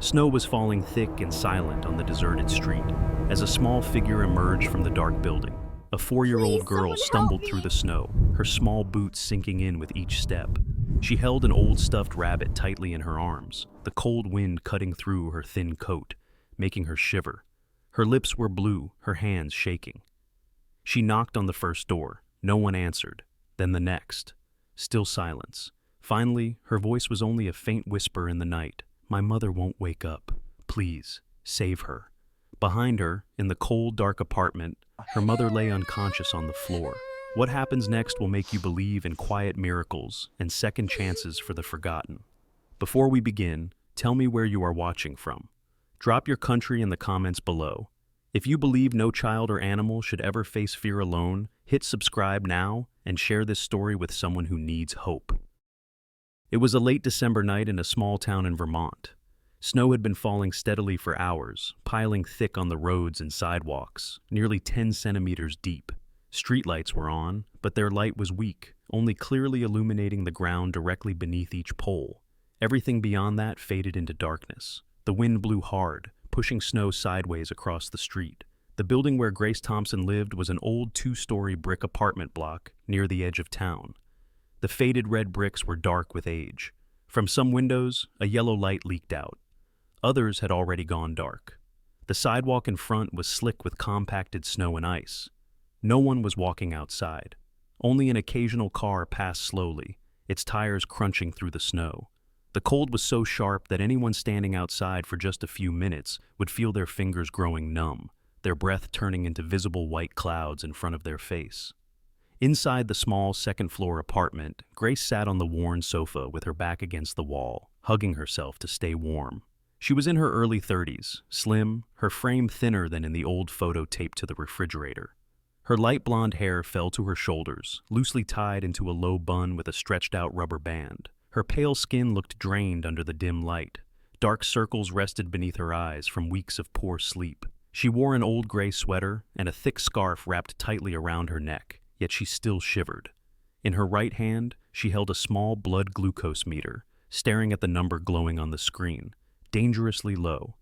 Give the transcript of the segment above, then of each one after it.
Snow was falling thick and silent on the deserted street as a small figure emerged from the dark building. A 4-year-old Please, girl someone help stumbled through me! the snow, her small boots sinking in with each step. She held an old stuffed rabbit tightly in her arms, the cold wind cutting through her thin coat, making her shiver. Her lips were blue, her hands shaking. She knocked on the first door. No one answered. Then the next. Still silence. Finally, her voice was only a faint whisper in the night. "My mother won't wake up. Please, save her." Behind her, in the cold, dark apartment, her mother lay unconscious on the floor. What happens next will make you believe in quiet miracles and second chances for the forgotten. Before we begin, tell me where you are watching from. Drop your country in the comments below. If you believe no child or animal should ever face fear alone, hit subscribe now and share this story with someone who needs hope. It was a late December night in a small town in Vermont. Snow had been falling steadily for hours, piling thick on the roads and sidewalks, nearly 10 centimeters deep. Streetlights were on, but their light was weak, only clearly illuminating the ground directly beneath each pole. Everything beyond that faded into darkness. The wind blew hard, pushing snow sideways across the street. The building where Grace Thompson lived was an old 2-story brick apartment block near the edge of town. The faded red bricks were dark with age. From some windows, a yellow light leaked out. Others had already gone dark. The sidewalk in front was slick with compacted snow and ice. No one was walking outside. Only an occasional car passed slowly, its tires crunching through the snow. The cold was so sharp that anyone standing outside for just a few minutes would feel their fingers growing numb, their breath turning into visible white clouds in front of their face. Inside the small second-floor apartment, Grace sat on the worn sofa with her back against the wall, hugging herself to stay warm. She was in her early 30s, slim, her frame thinner than in the old photo taped to the refrigerator. Her light blonde hair fell to her shoulders, loosely tied into a low bun with a stretched-out rubber band. Her pale skin looked drained under the dim light. Dark circles rested beneath her eyes from weeks of poor sleep. She wore an old gray sweater and a thick scarf wrapped tightly around her neck, yet she still shivered. In her right hand, she held a small blood glucose meter, staring at the number glowing on the screen, dangerously low.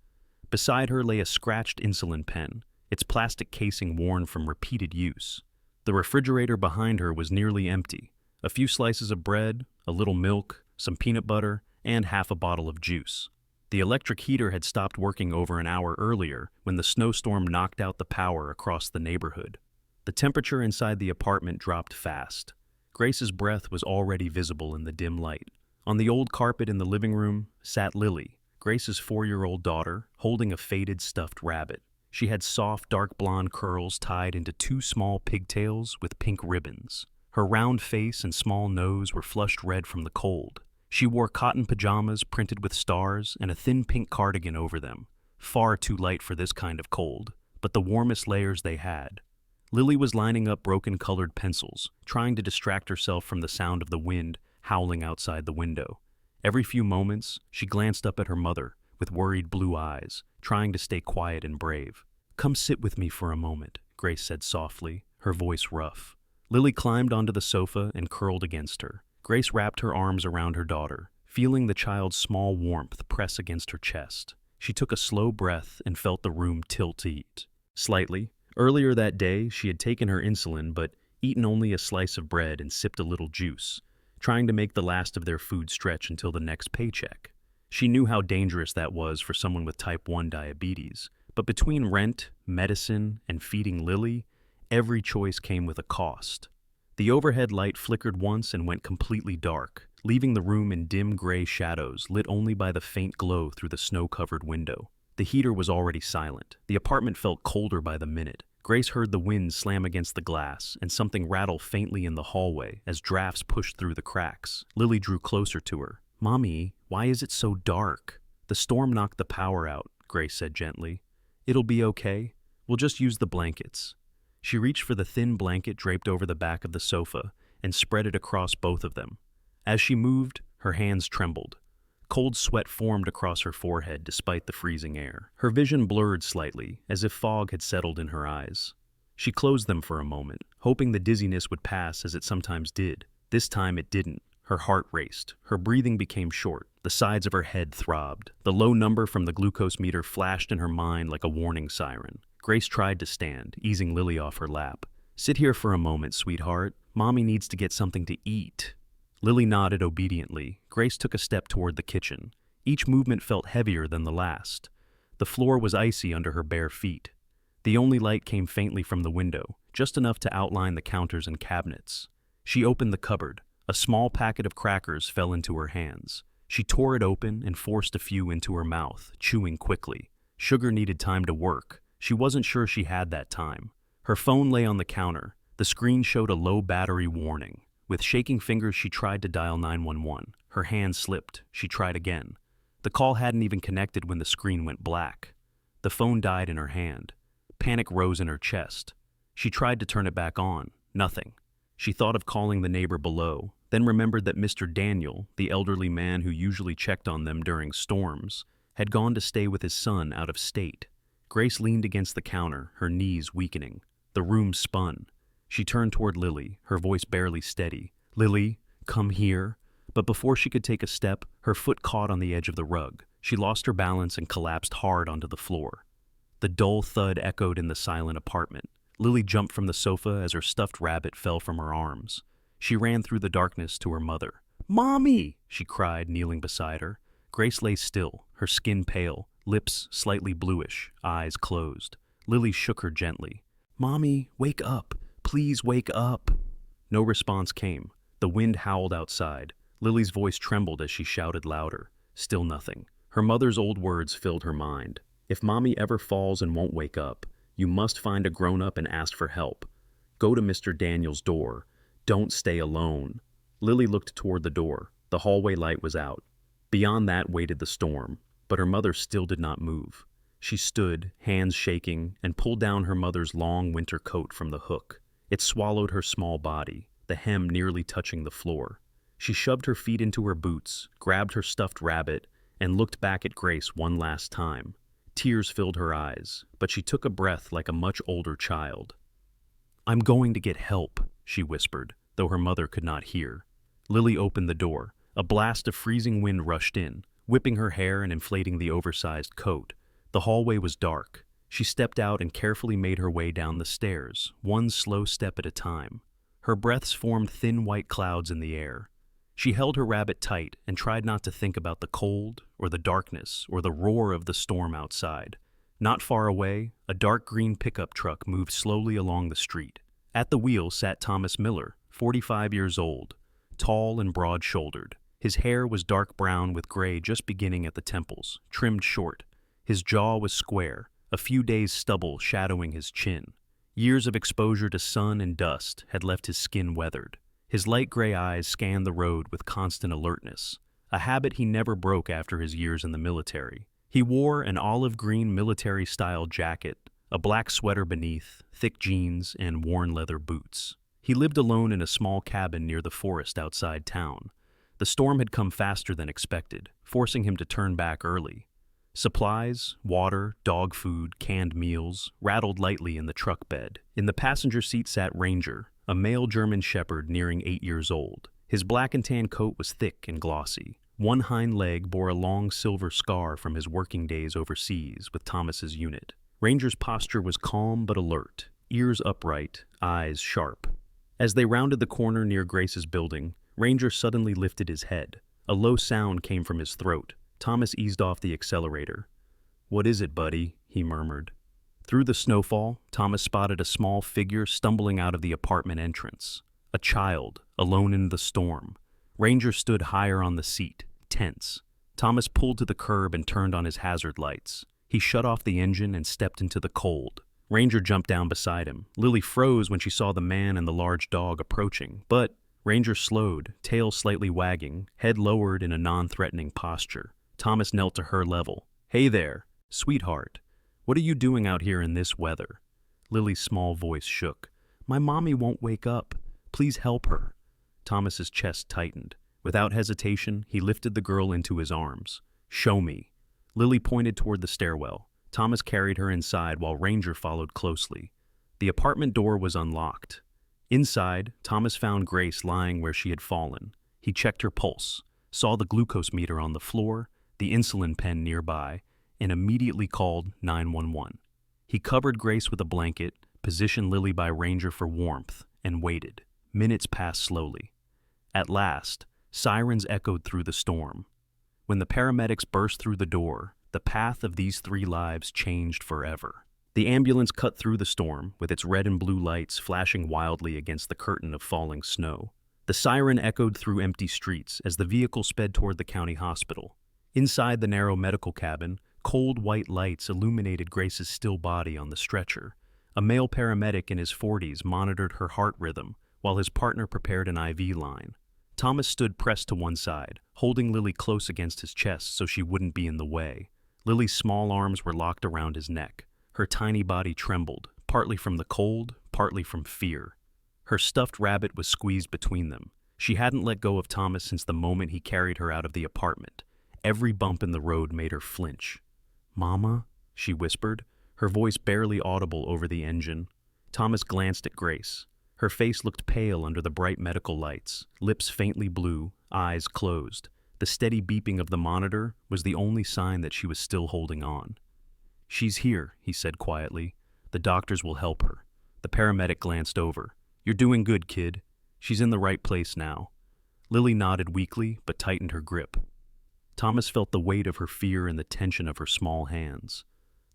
Beside her lay a scratched insulin pen, its plastic casing worn from repeated use. The refrigerator behind her was nearly empty. A few slices of bread, a little milk, some peanut butter, and half a bottle of juice. The electric heater had stopped working over an hour earlier when the snowstorm knocked out the power across the neighborhood. The temperature inside the apartment dropped fast. Grace's breath was already visible in the dim light. On the old carpet in the living room sat Lily, Grace's 4-year-old daughter, holding a faded stuffed rabbit. She had soft, dark blonde curls tied into 2 small pigtails with pink ribbons. Her round face and small nose were flushed red from the cold. She wore cotton pajamas printed with stars and a thin pink cardigan over them, far too light for this kind of cold, but the warmest layers they had. Lily was lining up broken-colored pencils, trying to distract herself from the sound of the wind howling outside the window. Every few moments, she glanced up at her mother with worried blue eyes, trying to stay quiet and brave. "Come sit with me for a moment," Grace said softly, her voice rough. Lily climbed onto the sofa and curled against her. Grace wrapped her arms around her daughter, feeling the child's small warmth press against her chest. She took a slow breath and felt the room tilt slightly. Earlier that day, she had taken her insulin but eaten only a slice of bread and sipped a little juice, trying to make the last of their food stretch until the next paycheck. She knew how dangerous that was for someone with type 1 diabetes, but between rent, medicine, and feeding Lily, every choice came with a cost. The overhead light flickered once and went completely dark, leaving the room in dim gray shadows lit only by the faint glow through the snow-covered window. The heater was already silent. The apartment felt colder by the minute. Grace heard the wind slam against the glass and something rattle faintly in the hallway as drafts pushed through the cracks. Lily drew closer to her. "Mommy, why is it so dark?" "The storm knocked the power out," Grace said gently. "It'll be okay. We'll just use the blankets." She reached for the thin blanket draped over the back of the sofa and spread it across both of them. As she moved, her hands trembled. Cold sweat formed across her forehead despite the freezing air. Her vision blurred slightly, as if fog had settled in her eyes. She closed them for a moment, hoping the dizziness would pass as it sometimes did. This time it didn't. Her heart raced. Her breathing became short. The sides of her head throbbed. The low number from the glucose meter flashed in her mind like a warning siren. Grace tried to stand, easing Lily off her lap. "Sit here for a moment, sweetheart. Mommy needs to get something to eat." Lily nodded obediently. Grace took a step toward the kitchen. Each movement felt heavier than the last. The floor was icy under her bare feet. The only light came faintly from the window, just enough to outline the counters and cabinets. She opened the cupboard. A small packet of crackers fell into her hands. She tore it open and forced a few into her mouth, chewing quickly. Sugar needed time to work. She wasn't sure she had that time. Her phone lay on the counter. The screen showed a low battery warning. With shaking fingers, she tried to dial 911. Her hand slipped. She tried again. The call hadn't even connected when the screen went black. The phone died in her hand. Panic rose in her chest. She tried to turn it back on. Nothing. She thought of calling the neighbor below, then remembered that Mr. Daniel, the elderly man who usually checked on them during storms, had gone to stay with his son out of state. Grace leaned against the counter, her knees weakening. The room spun. She turned toward Lily, her voice barely steady. "Lily, come here." But before she could take a step, her foot caught on the edge of the rug. She lost her balance and collapsed hard onto the floor. The dull thud echoed in the silent apartment. Lily jumped from the sofa as her stuffed rabbit fell from her arms. She ran through the darkness to her mother. "Mommy!" she cried, kneeling beside her. Grace lay still, her skin pale, lips slightly bluish, eyes closed. Lily shook her gently. "Mommy, wake up. Please wake up." No response came. The wind howled outside. Lily's voice trembled as she shouted louder. Still nothing. Her mother's old words filled her mind. "If Mommy ever falls and won't wake up, you must find a grown-up and ask for help. Go to Mr. Daniel's door. Don't stay alone." Lily looked toward the door. The hallway light was out. Beyond that waited the storm, but her mother still did not move. She stood, hands shaking, and pulled down her mother's long winter coat from the hook. It swallowed her small body, the hem nearly touching the floor. She shoved her feet into her boots, grabbed her stuffed rabbit, and looked back at Grace one last time. Tears filled her eyes, but she took a breath like a much older child. "I'm going to get help," she whispered, though her mother could not hear. Lily opened the door. A blast of freezing wind rushed in, whipping her hair and inflating the oversized coat. The hallway was dark. She stepped out and carefully made her way down the stairs, one slow step at a time. Her breaths formed thin white clouds in the air. She held her rabbit tight and tried not to think about the cold, or the darkness, or the roar of the storm outside. Not far away, a dark green pickup truck moved slowly along the street. At the wheel sat Thomas Miller, 45 years old, tall and broad-shouldered. His hair was dark brown with gray just beginning at the temples, trimmed short. His jaw was square, a few days' stubble shadowing his chin. Years of exposure to sun and dust had left his skin weathered. His light gray eyes scanned the road with constant alertness, a habit he never broke after his years in the military. He wore an olive green military-style jacket, a black sweater beneath, thick jeans, and worn leather boots. He lived alone in a small cabin near the forest outside town. The storm had come faster than expected, forcing him to turn back early. Supplies, water, dog food, canned meals, rattled lightly in the truck bed. In the passenger seat sat Ranger, a male German shepherd nearing 8 years old. His black and tan coat was thick and glossy. One hind leg bore a long silver scar from his working days overseas with Thomas's unit. Ranger's posture was calm but alert, ears upright, eyes sharp. As they rounded the corner near Grace's building, Ranger suddenly lifted his head. A low sound came from his throat. Thomas eased off the accelerator. "What is it, buddy?" he murmured. Through the snowfall, Thomas spotted a small figure stumbling out of the apartment entrance. A child, alone in the storm. Ranger stood higher on the seat, tense. Thomas pulled to the curb and turned on his hazard lights. He shut off the engine and stepped into the cold. Ranger jumped down beside him. Lily froze when she saw the man and the large dog approaching, but Ranger slowed, tail slightly wagging, head lowered in a non-threatening posture. Thomas knelt to her level. "Hey there, sweetheart. What are you doing out here in this weather?" Lily's small voice shook. "My mommy won't wake up. Please help her." Thomas's chest tightened. Without hesitation, he lifted the girl into his arms. "Show me." Lily pointed toward the stairwell. Thomas carried her inside while Ranger followed closely. The apartment door was unlocked. Inside, Thomas found Grace lying where she had fallen. He checked her pulse. saw the glucose meter on the floor, the insulin pen nearby, and immediately called 911. He covered Grace with a blanket, positioned Lily by Ranger for warmth, and waited. Minutes passed slowly. At last, sirens echoed through the storm. When the paramedics burst through the door, the path of these 3 lives changed forever. The ambulance cut through the storm, with its red and blue lights flashing wildly against the curtain of falling snow. The siren echoed through empty streets as the vehicle sped toward the county hospital. Inside the narrow medical cabin, cold white lights illuminated Grace's still body on the stretcher. A male paramedic in his 40s monitored her heart rhythm, while his partner prepared an IV line. Thomas stood pressed to one side, holding Lily close against his chest so she wouldn't be in the way. Lily's small arms were locked around his neck. Her tiny body trembled, partly from the cold, partly from fear. Her stuffed rabbit was squeezed between them. She hadn't let go of Thomas since the moment he carried her out of the apartment. Every bump in the road made her flinch. "Mama?" she whispered, her voice barely audible over the engine. Thomas glanced at Grace. Her face looked pale under the bright medical lights, lips faintly blue, eyes closed. The steady beeping of the monitor was the only sign that she was still holding on. "She's here," he said quietly. "The doctors will help her." The paramedic glanced over. "You're doing good, kid. She's in the right place now." Lily nodded weakly, but tightened her grip. Thomas felt the weight of her fear and the tension of her small hands.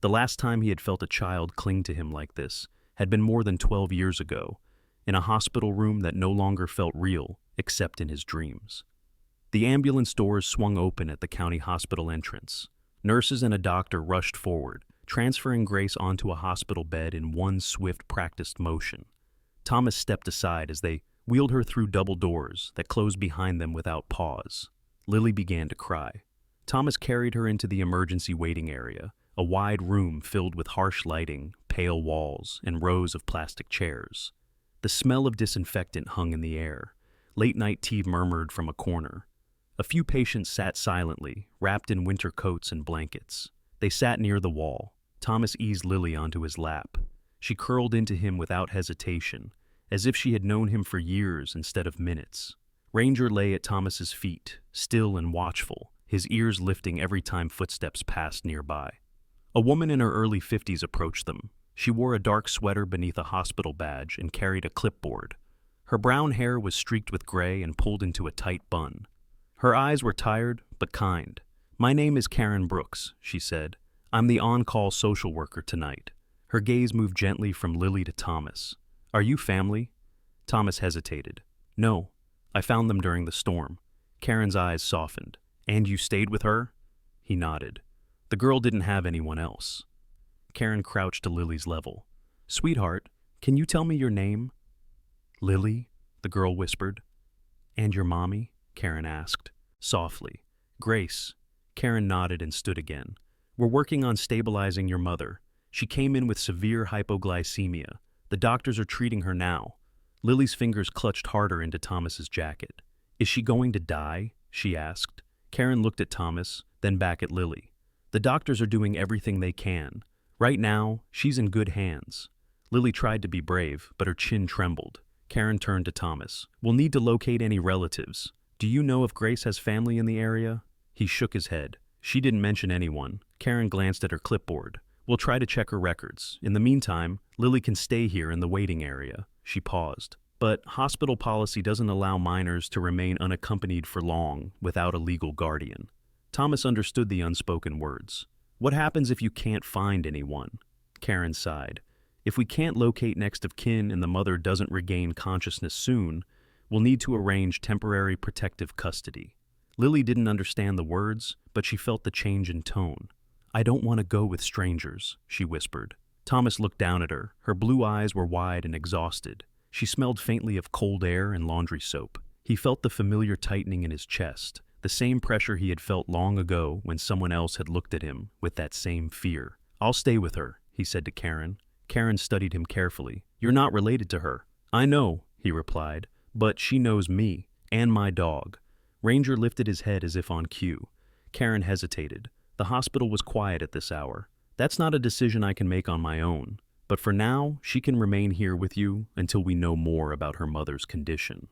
The last time he had felt a child cling to him like this had been more than 12 years ago, in a hospital room that no longer felt real, except in his dreams. The ambulance doors swung open at the county hospital entrance. Nurses and a doctor rushed forward, transferring Grace onto a hospital bed in one swift, practiced motion. Thomas stepped aside as they wheeled her through double doors that closed behind them without pause. Lily began to cry. Thomas carried her into the emergency waiting area, a wide room filled with harsh lighting, pale walls, and rows of plastic chairs. The smell of disinfectant hung in the air. Late-night tea murmured from a corner. A few patients sat silently, wrapped in winter coats and blankets. They sat near the wall. Thomas eased Lily onto his lap. She curled into him without hesitation, as if she had known him for years instead of minutes. Ranger lay at Thomas's feet, still and watchful, his ears lifting every time footsteps passed nearby. A woman in her early 50s approached them. She wore a dark sweater beneath a hospital badge and carried a clipboard. Her brown hair was streaked with gray and pulled into a tight bun. Her eyes were tired, but kind. "My name is Karen Brooks," she said. "I'm the on-call social worker tonight." Her gaze moved gently from Lily to Thomas. "Are you family?" Thomas hesitated. "No. I found them during the storm." Karen's eyes softened. "And you stayed with her?" He nodded. The girl didn't have anyone else. Karen crouched to Lily's level. "Sweetheart, can you tell me your name?" "Lily," the girl whispered. "And your mommy?" Karen asked, softly. "Grace." Karen nodded and stood again. "We're working on stabilizing your mother. She came in with severe hypoglycemia. The doctors are treating her now." Lily's fingers clutched harder into Thomas's jacket. "Is she going to die?" she asked. Karen looked at Thomas, then back at Lily. "The doctors are doing everything they can. Right now, she's in good hands." Lily tried to be brave, but her chin trembled. Karen turned to Thomas. "We'll need to locate any relatives. Do you know if Grace has family in the area?" He shook his head. "She didn't mention anyone." Karen glanced at her clipboard. "We'll try to check her records. In the meantime, Lily can stay here in the waiting area." She paused. "But hospital policy doesn't allow minors to remain unaccompanied for long without a legal guardian." Thomas understood the unspoken words. "What happens if you can't find anyone?" Karen sighed. "If we can't locate next of kin and the mother doesn't regain consciousness soon, we'll need to arrange temporary protective custody." Lily didn't understand the words, but she felt the change in tone. "I don't want to go with strangers," she whispered. Thomas looked down at her. Her blue eyes were wide and exhausted. She smelled faintly of cold air and laundry soap. He felt the familiar tightening in his chest, the same pressure he had felt long ago when someone else had looked at him with that same fear. "I'll stay with her," he said to Karen. Karen studied him carefully. "You're not related to her." "I know," he replied, "but she knows me, and my dog." Ranger lifted his head as if on cue. Karen hesitated. The hospital was quiet at this hour. "That's not a decision I can make on my own. But for now, she can remain here with you until we know more about her mother's condition."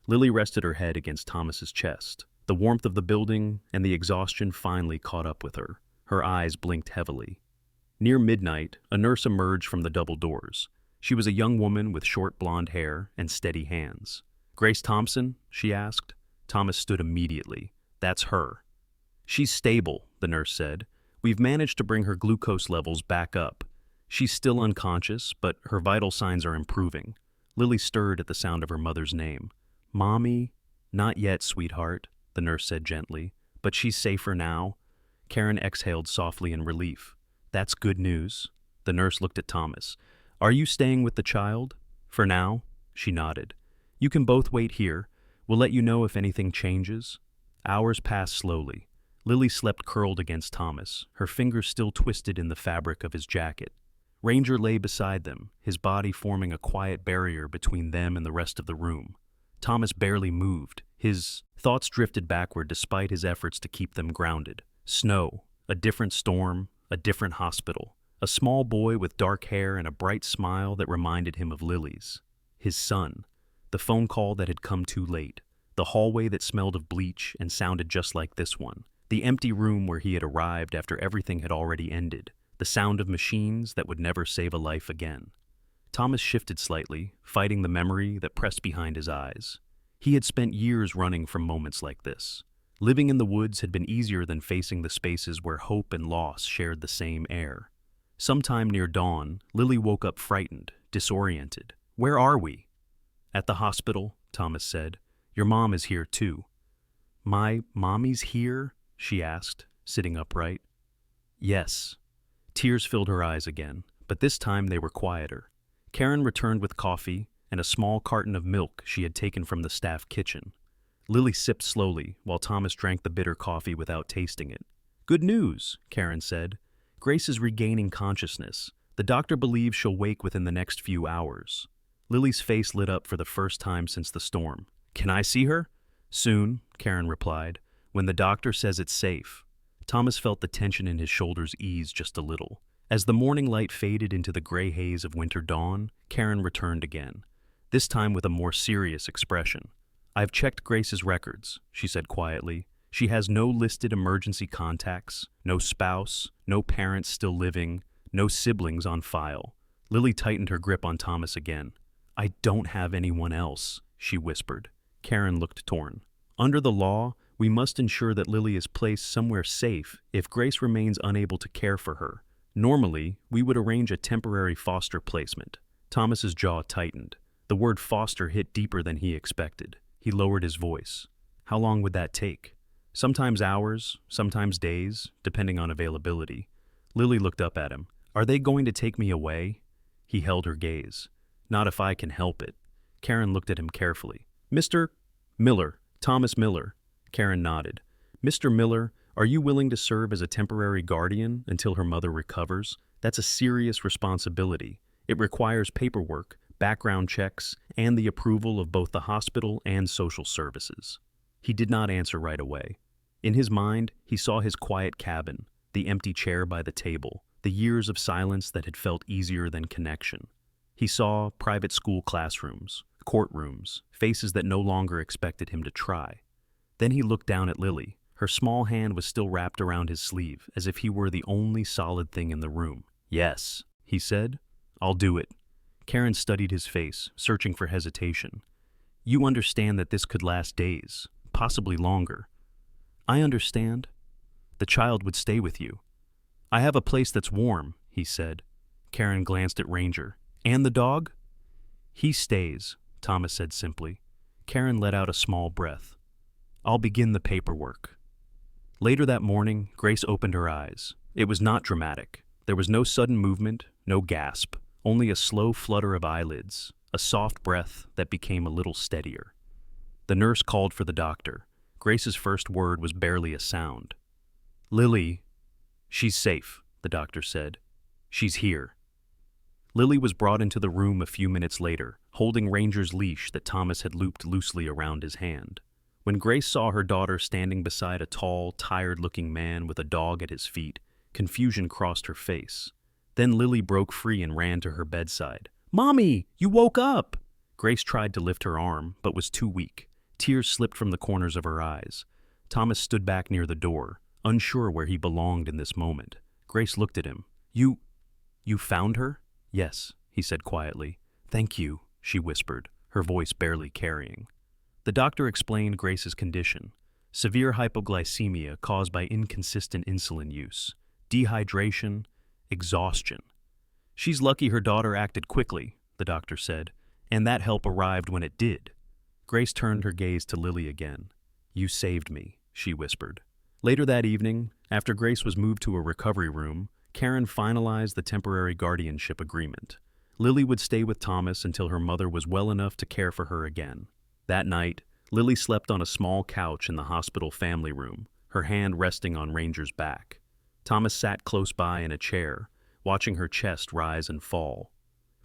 Lily rested her head against Thomas's chest. The warmth of the building and the exhaustion finally caught up with her. Her eyes blinked heavily. Near midnight, a nurse emerged from the double doors. She was a young woman with short blonde hair and steady hands. "Grace Thompson?" she asked. Thomas stood immediately. "That's her." "She's stable," the nurse said. "We've managed to bring her glucose levels back up. She's still unconscious, but her vital signs are improving." Lily stirred at the sound of her mother's name. "Mommy?" "Not yet, sweetheart," the nurse said gently. "But she's safer now." Karen exhaled softly in relief. "That's good news." The nurse looked at Thomas. "Are you staying with the child?" "For now." She nodded. "You can both wait here. We'll let you know if anything changes." Hours passed slowly. Lily slept curled against Thomas, her fingers still twisted in the fabric of his jacket. Ranger lay beside them, his body forming a quiet barrier between them and the rest of the room. Thomas barely moved. His thoughts drifted backward despite his efforts to keep them grounded. Snow, a different storm, a different hospital. A small boy with dark hair and a bright smile that reminded him of Lily's. His son. The phone call that had come too late. The hallway that smelled of bleach and sounded just like this one. The empty room where he had arrived after everything had already ended. The sound of machines that would never save a life again. Thomas shifted slightly, fighting the memory that pressed behind his eyes. He had spent years running from moments like this. Living in the woods had been easier than facing the spaces where hope and loss shared the same air. Sometime near dawn, Lily woke up frightened, disoriented. "Where are we?" "At the hospital," Thomas said. "Your mom is here too." "My mommy's here?" she asked, sitting upright. "Yes." Tears filled her eyes again, but this time they were quieter. Karen returned with coffee and a small carton of milk she had taken from the staff kitchen. Lily sipped slowly while Thomas drank the bitter coffee without tasting it. "Good news," Karen said. "Grace is regaining consciousness. The doctor believes she'll wake within the next few hours." Lily's face lit up for the first time since the storm. "Can I see her?" "Soon," Karen replied, "when the doctor says it's safe." Thomas felt the tension in his shoulders ease just a little. As the morning light faded into the gray haze of winter dawn, Karen returned again, this time with a more serious expression. "I've checked Grace's records," she said quietly. "She has no listed emergency contacts, no spouse, no parents still living, no siblings on file." Lily tightened her grip on Thomas again. "I don't have anyone else," she whispered. Karen looked torn. "Under the law, we must ensure that Lily is placed somewhere safe if Grace remains unable to care for her. Normally, we would arrange a temporary foster placement." Thomas's jaw tightened. The word foster hit deeper than he expected. He lowered his voice. "How long would that take?" "Sometimes hours, sometimes days, depending on availability." Lily looked up at him. "Are they going to take me away?" He held her gaze. "Not if I can help it." Karen looked at him carefully. "Mr. Miller, Thomas Miller." Karen nodded. "Mr. Miller, are you willing to serve as a temporary guardian until her mother recovers? That's a serious responsibility. It requires paperwork, background checks, and the approval of both the hospital and social services." He did not answer right away. In his mind, he saw his quiet cabin, the empty chair by the table, the years of silence that had felt easier than connection. He saw private school classrooms, courtrooms, faces that no longer expected him to try. Then he looked down at Lily. Her small hand was still wrapped around his sleeve, as if he were the only solid thing in the room. "Yes," he said. "I'll do it." Karen studied his face, searching for hesitation. "You understand that this could last days, possibly longer." "I understand." "The child would stay with you." "I have a place that's warm," he said. Karen glanced at Ranger. "And the dog?" "He stays," Thomas said simply. Karen let out a small breath. "I'll begin the paperwork." Later that morning, Grace opened her eyes. It was not dramatic. There was no sudden movement, no gasp, only a slow flutter of eyelids, a soft breath that became a little steadier. The nurse called for the doctor. Grace's first word was barely a sound. "Lily." "She's safe," the doctor said. "She's here." Lily was brought into the room a few minutes later, holding Ranger's leash that Thomas had looped loosely around his hand. When Grace saw her daughter standing beside a tall, tired-looking man with a dog at his feet, confusion crossed her face. Then Lily broke free and ran to her bedside. "Mommy, you woke up!" Grace tried to lift her arm, but was too weak. Tears slipped from the corners of her eyes. Thomas stood back near the door, unsure where he belonged in this moment. Grace looked at him. You found her?" "Yes," he said quietly. "Thank you," she whispered, her voice barely carrying. The doctor explained Grace's condition: severe hypoglycemia caused by inconsistent insulin use, dehydration, exhaustion. "She's lucky her daughter acted quickly," the doctor said, "and that help arrived when it did." Grace turned her gaze to Lily again. "You saved me," she whispered. Later that evening, after Grace was moved to a recovery room, Karen finalized the temporary guardianship agreement. Lily would stay with Thomas until her mother was well enough to care for her again. That night, Lily slept on a small couch in the hospital family room, her hand resting on Ranger's back. Thomas sat close by in a chair, watching her chest rise and fall.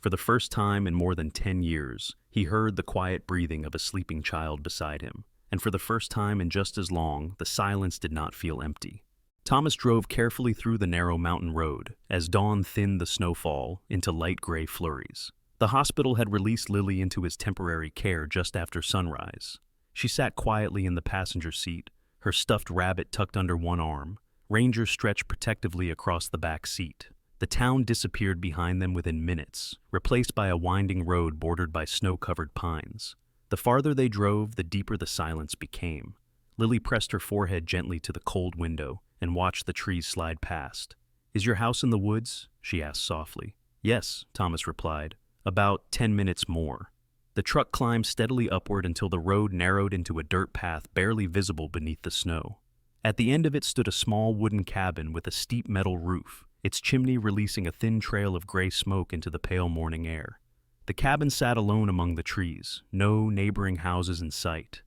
For the first time in more than 10 years, he heard the quiet breathing of a sleeping child beside him, and for the first time in just as long, the silence did not feel empty. Thomas drove carefully through the narrow mountain road as dawn thinned the snowfall into light gray flurries. The hospital had released Lily into his temporary care just after sunrise. She sat quietly in the passenger seat, her stuffed rabbit tucked under one arm, Ranger stretched protectively across the back seat. The town disappeared behind them within minutes, replaced by a winding road bordered by snow-covered pines. The farther they drove, the deeper the silence became. Lily pressed her forehead gently to the cold window and watched the trees slide past. "Is your house in the woods?" she asked softly. "Yes," Thomas replied. "About 10 minutes more." The truck climbed steadily upward until the road narrowed into a dirt path barely visible beneath the snow. At the end of it stood a small wooden cabin with a steep metal roof, its chimney releasing a thin trail of gray smoke into the pale morning air. The cabin sat alone among the trees, no neighboring houses in sight.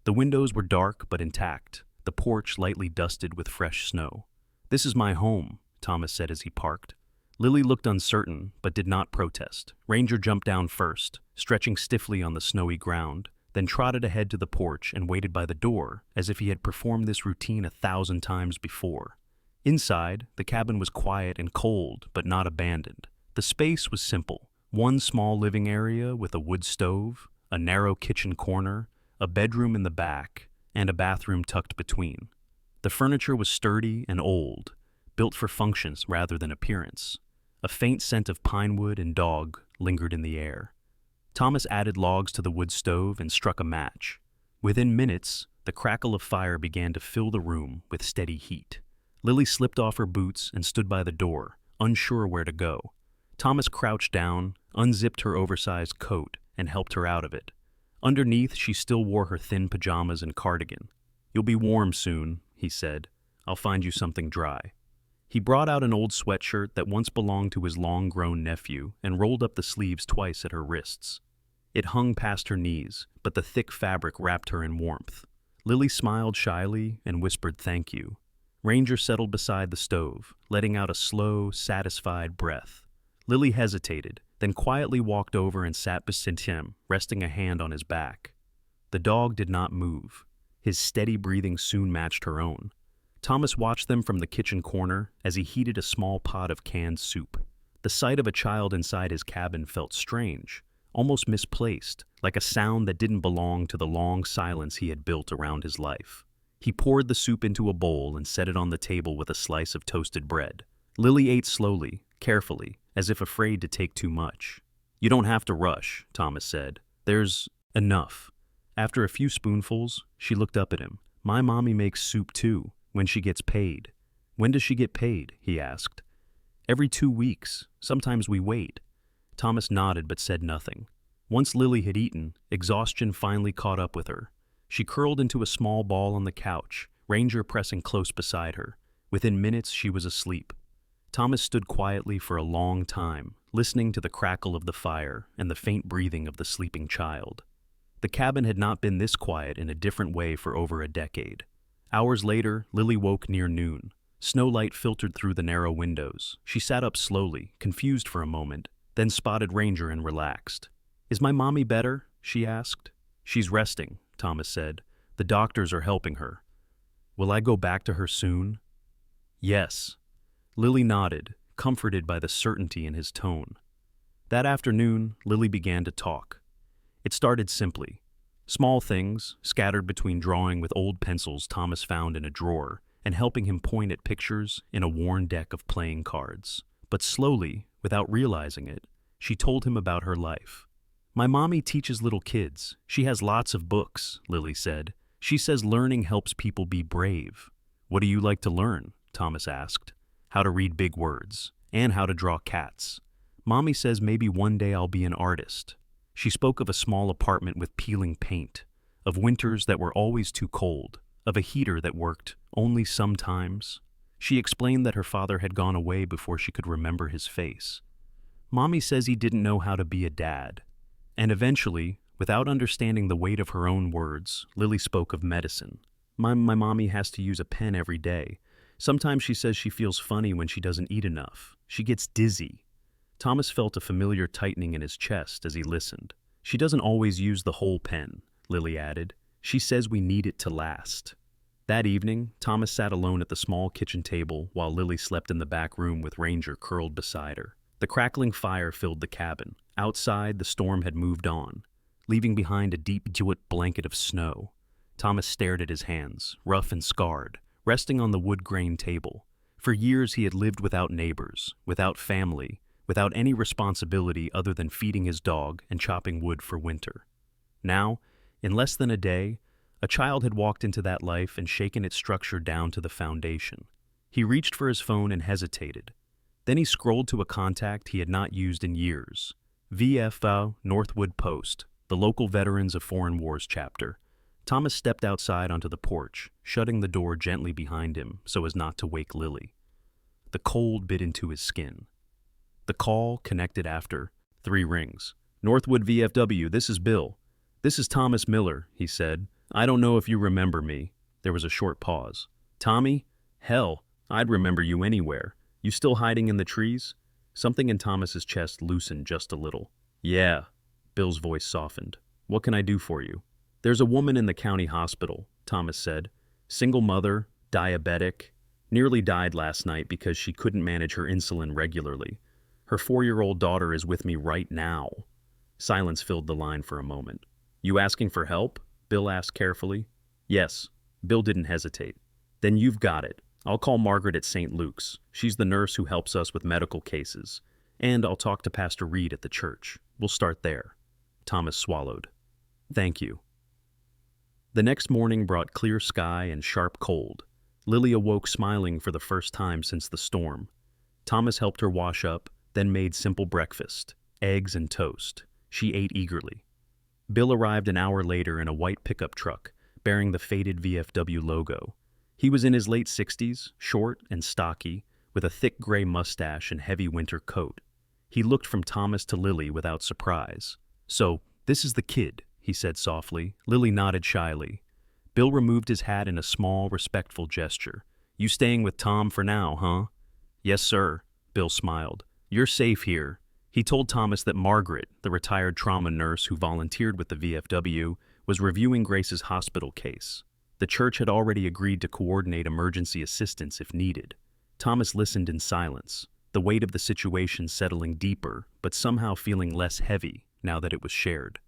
The windows were dark but intact, the porch lightly dusted with fresh snow. "This is my home," Thomas said as he parked. Lily looked uncertain, but did not protest. Ranger jumped down first, stretching stiffly on the snowy ground, then trotted ahead to the porch and waited by the door, as if he had performed this routine 1,000 times before. Inside, the cabin was quiet and cold, but not abandoned. The space was simple: one small living area with a wood stove, a narrow kitchen corner, a bedroom in the back, and a bathroom tucked between. The furniture was sturdy and old, built for functions rather than appearance. A faint scent of pine wood and dog lingered in the air. Thomas added logs to the wood stove and struck a match. Within minutes, the crackle of fire began to fill the room with steady heat. Lily slipped off her boots and stood by the door, unsure where to go. Thomas crouched down, unzipped her oversized coat, and helped her out of it. Underneath, she still wore her thin pajamas and cardigan. "You'll be warm soon," he said. "I'll find you something dry." He brought out an old sweatshirt that once belonged to his long-grown nephew and rolled up the sleeves twice at her wrists. It hung past her knees, but the thick fabric wrapped her in warmth. Lily smiled shyly and whispered thank you. Ranger settled beside the stove, letting out a slow, satisfied breath. Lily hesitated, then quietly walked over and sat beside him, resting a hand on his back. The dog did not move. His steady breathing soon matched her own. Thomas watched them from the kitchen corner as he heated a small pot of canned soup. The sight of a child inside his cabin felt strange, almost misplaced, like a sound that didn't belong to the long silence he had built around his life. He poured the soup into a bowl and set it on the table with a slice of toasted bread. Lily ate slowly, carefully, as if afraid to take too much. "You don't have to rush," Thomas said. "There's enough." After a few spoonfuls, she looked up at him. "My mommy makes soup too, when she gets paid." "When does she get paid?" he asked. "Every 2 weeks. Sometimes we wait." Thomas nodded but said nothing. Once Lily had eaten, exhaustion finally caught up with her. She curled into a small ball on the couch, Ranger pressing close beside her. Within minutes, she was asleep. Thomas stood quietly for a long time, listening to the crackle of the fire and the faint breathing of the sleeping child. The cabin had not been this quiet in a different way for over a decade. Hours later, Lily woke near noon. Snowlight filtered through the narrow windows. She sat up slowly, confused for a moment, then spotted Ranger and relaxed. "Is my mommy better?" she asked. "She's resting," Thomas said. "The doctors are helping her." "Will I go back to her soon?" "Yes." Lily nodded, comforted by the certainty in his tone. That afternoon, Lily began to talk. It started simply. Small things, scattered between drawing with old pencils Thomas found in a drawer, and helping him point at pictures in a worn deck of playing cards. But slowly, without realizing it, she told him about her life. "My mommy teaches little kids. She has lots of books," Lily said. "She says learning helps people be brave." "What do you like to learn?" Thomas asked. "How to read big words, and how to draw cats. Mommy says maybe one day I'll be an artist." She spoke of a small apartment with peeling paint, of winters that were always too cold, of a heater that worked only sometimes. She explained that her father had gone away before she could remember his face. "Mommy says he didn't know how to be a dad." And eventually, without understanding the weight of her own words, Lily spoke of medicine. My mommy has to use a pen every day. Sometimes she says she feels funny when she doesn't eat enough. She gets dizzy." Thomas felt a familiar tightening in his chest as he listened. "She doesn't always use the whole pen," Lily added. "She says we need it to last." That evening, Thomas sat alone at the small kitchen table while Lily slept in the back room with Ranger curled beside her. The crackling fire filled the cabin. Outside, the storm had moved on, leaving behind a deep, wet blanket of snow. Thomas stared at his hands, rough and scarred, resting on the wood-grain table. For years he had lived without neighbors, without family, without any responsibility other than feeding his dog and chopping wood for winter. Now, in less than a day, a child had walked into that life and shaken its structure down to the foundation. He reached for his phone and hesitated. Then he scrolled to a contact he had not used in years. VFO Northwood Post, the local Veterans of Foreign Wars chapter. Thomas stepped outside onto the porch, shutting the door gently behind him so as not to wake Lily. The cold bit into his skin. The call connected after 3 rings. "Northwood VFW, this is Bill." "This is Thomas Miller," he said. "I don't know if you remember me." There was a short pause. "Tommy? Hell, I'd remember you anywhere. You still hiding in the trees?" Something in Thomas's chest loosened just a little. "Yeah." Bill's voice softened. "What can I do for you?" "There's a woman in the county hospital," Thomas said. "Single mother, diabetic, nearly died last night because she couldn't manage her insulin regularly. Her 4-year-old daughter is with me right now." Silence filled the line for a moment. "You asking for help?" Bill asked carefully. "Yes." Bill didn't hesitate. "Then you've got it. I'll call Margaret at St. Luke's. She's the nurse who helps us with medical cases. And I'll talk to Pastor Reed at the church. We'll start there." Thomas swallowed. "Thank you." The next morning brought clear sky and sharp cold. Lily awoke smiling for the first time since the storm. Thomas helped her wash up, then made simple breakfast, eggs and toast. She ate eagerly. Bill arrived an hour later in a white pickup truck, bearing the faded VFW logo. He was in his late 60s, short and stocky, with a thick gray mustache and heavy winter coat. He looked from Thomas to Lily without surprise. "So, this is the kid," he said softly. Lily nodded shyly. Bill removed his hat in a small, respectful gesture. "You staying with Tom for now, huh?" "Yes, sir," Bill smiled. "You're safe here." He told Thomas that Margaret, the retired trauma nurse who volunteered with the VFW, was reviewing Grace's hospital case. The church had already agreed to coordinate emergency assistance if needed. Thomas listened in silence, the weight of the situation settling deeper, but somehow feeling less heavy now that it was shared.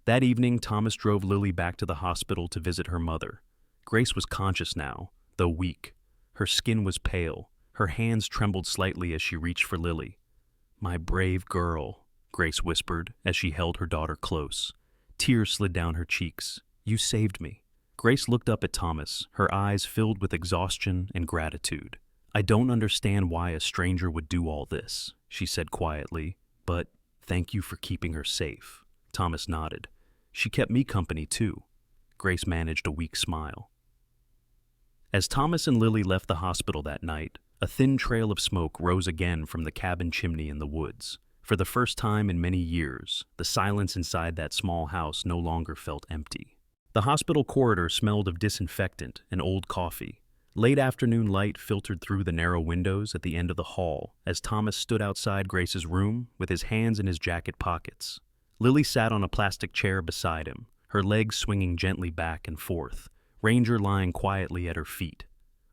That evening, Thomas drove Lily back to the hospital to visit her mother. Grace was conscious now, though weak. Her skin was pale. Her hands trembled slightly as she reached for Lily. "My brave girl," Grace whispered as she held her daughter close. Tears slid down her cheeks. "You saved me." Grace looked up at Thomas, her eyes filled with exhaustion and gratitude. "I don't understand why a stranger would do all this," she said quietly, "but thank you for keeping her safe." Thomas nodded. "She kept me company too." Grace managed a weak smile. As Thomas and Lily left the hospital that night, a thin trail of smoke rose again from the cabin chimney in the woods. For the first time in many years, the silence inside that small house no longer felt empty. The hospital corridor smelled of disinfectant and old coffee. Late afternoon light filtered through the narrow windows at the end of the hall as Thomas stood outside Grace's room with his hands in his jacket pockets. Lily sat on a plastic chair beside him, her legs swinging gently back and forth, Ranger lying quietly at her feet.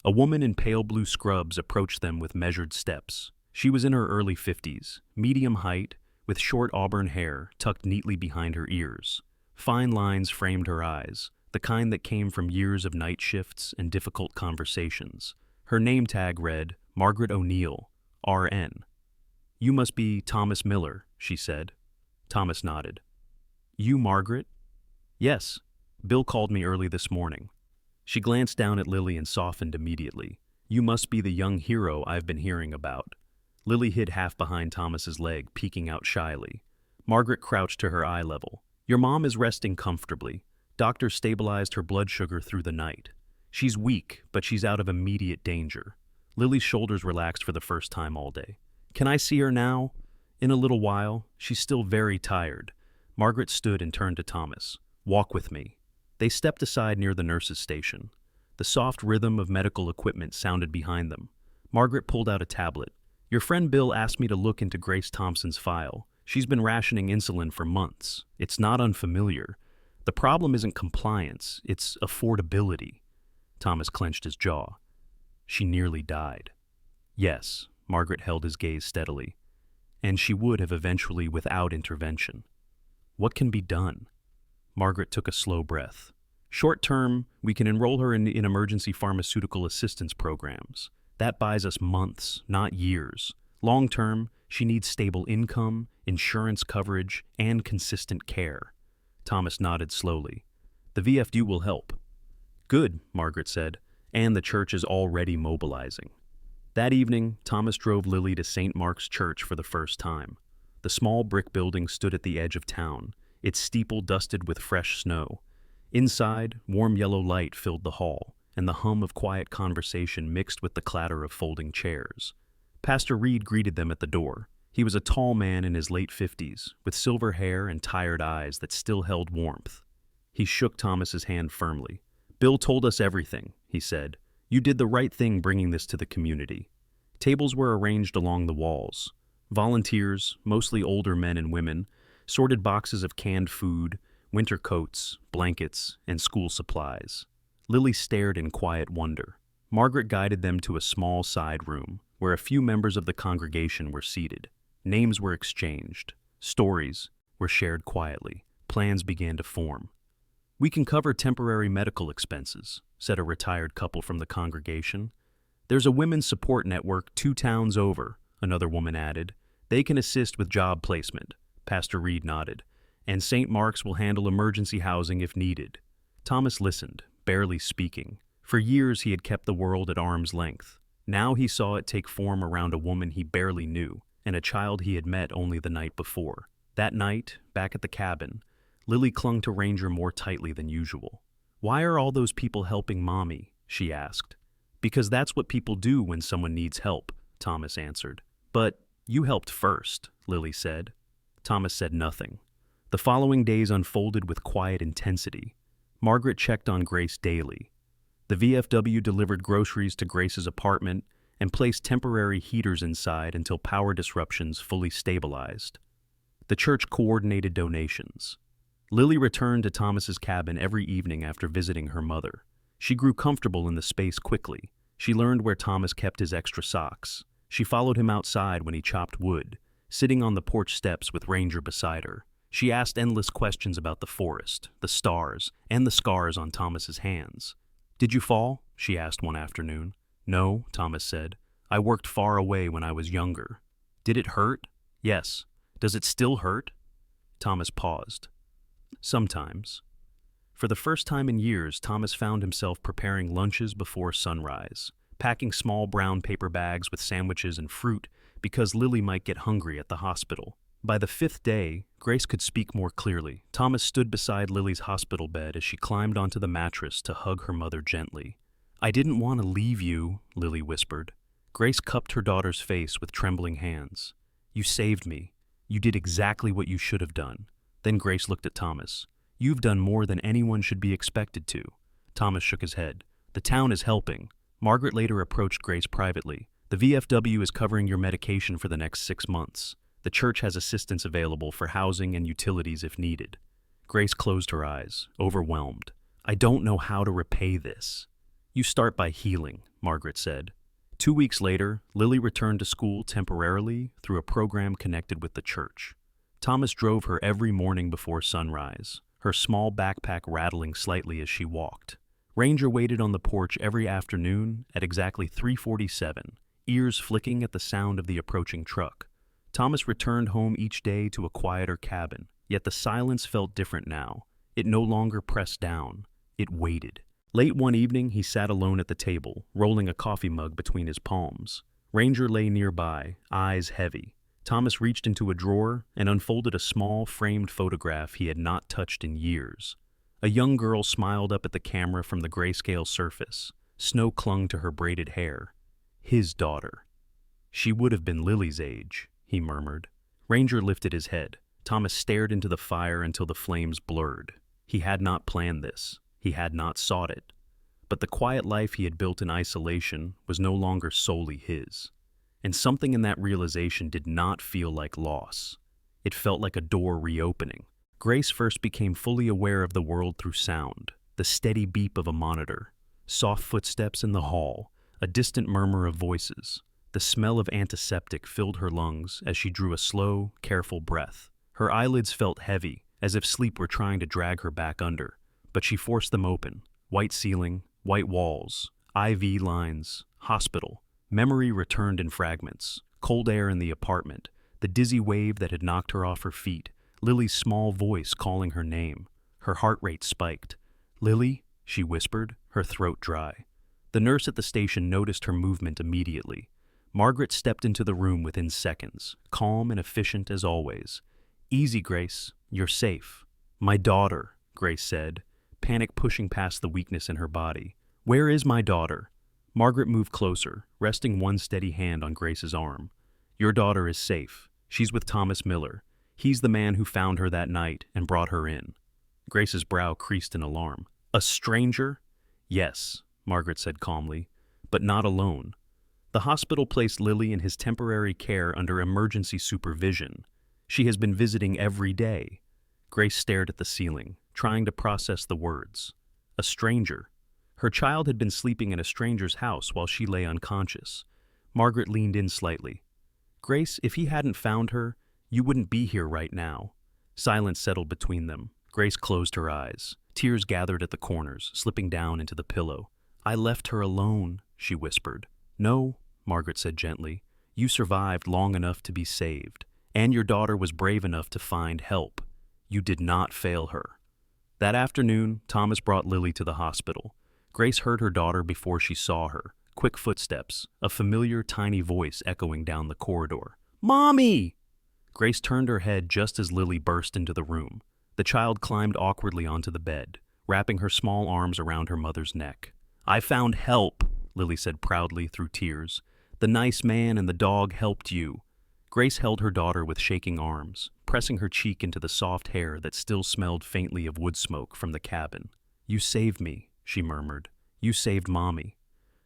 A woman in pale blue scrubs approached them with measured steps. She was in her early 50s, medium height, with short auburn hair tucked neatly behind her ears. Fine lines framed her eyes, the kind that came from years of night shifts and difficult conversations. Her name tag read, Margaret O'Neill, RN. "You must be Thomas Miller," she said. Thomas nodded. "You Margaret?" "Yes. Bill called me early this morning." She glanced down at Lily and softened immediately. "You must be the young hero I've been hearing about." Lily hid half behind Thomas's leg, peeking out shyly. Margaret crouched to her eye level. "Your mom is resting comfortably. Doctors stabilized her blood sugar through the night. She's weak, but she's out of immediate danger." Lily's shoulders relaxed for the first time all day. "Can I see her now?" "In a little while. She's still very tired." Margaret stood and turned to Thomas. "Walk with me." They stepped aside near the nurse's station. The soft rhythm of medical equipment sounded behind them. Margaret pulled out a tablet. "Your friend Bill asked me to look into Grace Thompson's file. She's been rationing insulin for months. It's not unfamiliar. The problem isn't compliance, it's affordability." Thomas clenched his jaw. "She nearly died." "Yes," Margaret held his gaze steadily. "And she would have eventually without intervention." "What can be done?" Margaret took a slow breath. "Short term, we can enroll her in emergency pharmaceutical assistance programs. That buys us months, not years. Long term, she needs stable income, insurance coverage, and consistent care." Thomas nodded slowly. "The VFW will help." "Good," Margaret said, "and the church is already mobilizing." That evening, Thomas drove Lily to St. Mark's Church for the first time. The small brick building stood at the edge of town, its steeple dusted with fresh snow. Inside, warm yellow light filled the hall, and the hum of quiet conversation mixed with the clatter of folding chairs. Pastor Reed greeted them at the door. He was a tall man in his late 50s, with silver hair and tired eyes that still held warmth. He shook Thomas's hand firmly. "Bill told us everything," he said. "You did the right thing bringing this to the community." Tables were arranged along the walls. Volunteers, mostly older men and women, sorted boxes of canned food, winter coats, blankets, and school supplies. Lily stared in quiet wonder. Margaret guided them to a small side room, where a few members of the congregation were seated. Names were exchanged. Stories were shared quietly. Plans began to form. "We can cover temporary medical expenses," said a retired couple from the congregation. "There's a women's support network 2 towns over," another woman added. "They can assist with job placement." Pastor Reed nodded. "And St. Mark's will handle emergency housing if needed." Thomas listened, barely speaking. For years he had kept the world at arm's length. Now he saw it take form around a woman he barely knew, and a child he had met only the night before. That night, back at the cabin, Lily clung to Ranger more tightly than usual. "Why are all those people helping Mommy?" she asked. "Because that's what people do when someone needs help," Thomas answered. "But you helped first," Lily said. Thomas said nothing. The following days unfolded with quiet intensity. Margaret checked on Grace daily. The VFW delivered groceries to Grace's apartment and placed temporary heaters inside until power disruptions fully stabilized. The church coordinated donations. Lily returned to Thomas's cabin every evening after visiting her mother. She grew comfortable in the space quickly. She learned where Thomas kept his extra socks. She followed him outside when he chopped wood, sitting on the porch steps with Ranger beside her. She asked endless questions about the forest, the stars, and the scars on Thomas's hands. "Did you fall?" she asked one afternoon. "No," Thomas said. "I worked far away when I was younger." "Did it hurt?" "Yes." "Does it still hurt?" Thomas paused. "Sometimes." For the first time in years, Thomas found himself preparing lunches before sunrise, packing small brown paper bags with sandwiches and fruit because Lily might get hungry at the hospital. By the 5th day, Grace could speak more clearly. Thomas stood beside Lily's hospital bed as she climbed onto the mattress to hug her mother gently. "I didn't want to leave you," Lily whispered. Grace cupped her daughter's face with trembling hands. "You saved me. You did exactly what you should have done." Then Grace looked at Thomas. "You've done more than anyone should be expected to." Thomas shook his head. "The town is helping." Margaret later approached Grace privately. "The VFW is covering your medication for the next 6 months. The church has assistance available for housing and utilities if needed." Grace closed her eyes, overwhelmed. "I don't know how to repay this." "You start by healing," Margaret said. 2 weeks later, Lily returned to school temporarily through a program connected with the church. Thomas drove her every morning before sunrise. her small backpack rattling slightly as she walked. Ranger waited on the porch every afternoon at exactly 3:47, ears flicking at the sound of the approaching truck. Thomas returned home each day to a quieter cabin, yet the silence felt different now. It no longer pressed down. It waited. Late one evening, he sat alone at the table, rolling a coffee mug between his palms. Ranger lay nearby, eyes heavy. Thomas reached into a drawer and unfolded a small, framed photograph he had not touched in years. A young girl smiled up at the camera from the grayscale surface. Snow clung to her braided hair. His daughter. She would have been Lily's age, he murmured. Ranger lifted his head. Thomas stared into the fire until the flames blurred. He had not planned this. He had not sought it. But the quiet life he had built in isolation was no longer solely his. And something in that realization did not feel like loss. It felt like a door reopening. Grace first became fully aware of the world through sound, the steady beep of a monitor, soft footsteps in the hall, a distant murmur of voices. The smell of antiseptic filled her lungs as she drew a slow, careful breath. Her eyelids felt heavy, as if sleep were trying to drag her back under, but she forced them open. White ceiling, white walls, IV lines, hospital. Memory returned in fragments. Cold air in the apartment, the dizzy wave that had knocked her off her feet, Lily's small voice calling her name. Her heart rate spiked. "Lily?" she whispered, her throat dry. The nurse at the station noticed her movement immediately. Margaret stepped into the room within seconds, calm and efficient as always. "Easy, Grace. You're safe." "My daughter," Grace said, panic pushing past the weakness in her body. "Where is my daughter?" Margaret moved closer, resting one steady hand on Grace's arm. "Your daughter is safe. She's with Thomas Miller. He's the man who found her that night and brought her in." Grace's brow creased in alarm. "A stranger?" "Yes," Margaret said calmly, "but not alone. The hospital placed Lily in his temporary care under emergency supervision. She has been visiting every day." Grace stared at the ceiling, trying to process the words. A stranger. Her child had been sleeping in a stranger's house while she lay unconscious. Margaret leaned in slightly. "Grace, if he hadn't found her, you wouldn't be here right now." Silence settled between them. Grace closed her eyes. Tears gathered at the corners, slipping down into the pillow. "I left her alone," she whispered. "No," Margaret said gently. "You survived long enough to be saved, and your daughter was brave enough to find help. You did not fail her." That afternoon, Thomas brought Lily to the hospital. Grace heard her daughter before she saw her. Quick footsteps, a familiar tiny voice echoing down the corridor. "Mommy!" Grace turned her head just as Lily burst into the room. The child climbed awkwardly onto the bed, wrapping her small arms around her mother's neck. "I found help," Lily said proudly through tears. "The nice man and the dog helped you." Grace held her daughter with shaking arms, pressing her cheek into the soft hair that still smelled faintly of wood smoke from the cabin. "You saved me," she murmured. "You saved Mommy."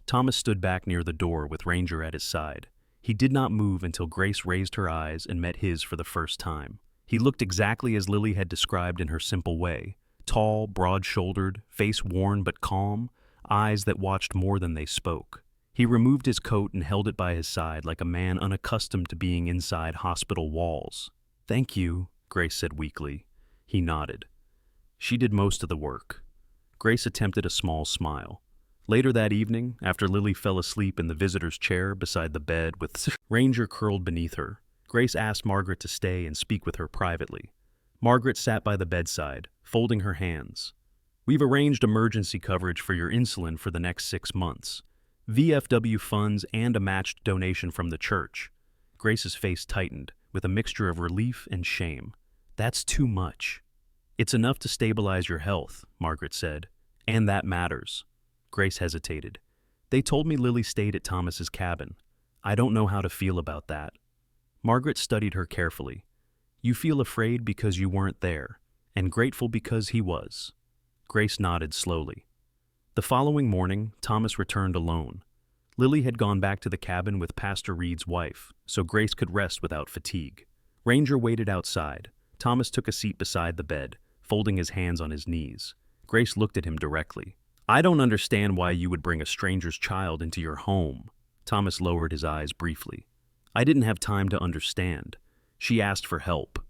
Thomas stood back near the door with Ranger at his side. He did not move until Grace raised her eyes and met his for the first time. He looked exactly as Lily had described in her simple way. Tall, broad-shouldered, face worn but calm, eyes that watched more than they spoke. He removed his coat and held it by his side like a man unaccustomed to being inside hospital walls. "Thank you," Grace said weakly. He nodded. She did most of the work. Grace attempted a small smile. Later that evening, after Lily fell asleep in the visitor's chair beside the bed with Ranger curled beneath her, Grace asked Margaret to stay and speak with her privately. Margaret sat by the bedside, folding her hands. "We've arranged emergency coverage for your insulin for the next 6 months. VFW funds and a matched donation from the church." Grace's face tightened, with a mixture of relief and shame. "That's too much." "It's enough to stabilize your health," Margaret said. "And that matters." Grace hesitated. "They told me Lily stayed at Thomas's cabin. I don't know how to feel about that." Margaret studied her carefully. "You feel afraid because you weren't there, and grateful because he was." Grace nodded slowly. The following morning, Thomas returned alone. Lily had gone back to the cabin with Pastor Reed's wife, so Grace could rest without fatigue. Ranger waited outside. Thomas took a seat beside the bed, folding his hands on his knees. Grace looked at him directly. "I don't understand why you would bring a stranger's child into your home." Thomas lowered his eyes briefly. "I didn't have time to understand. She asked for help."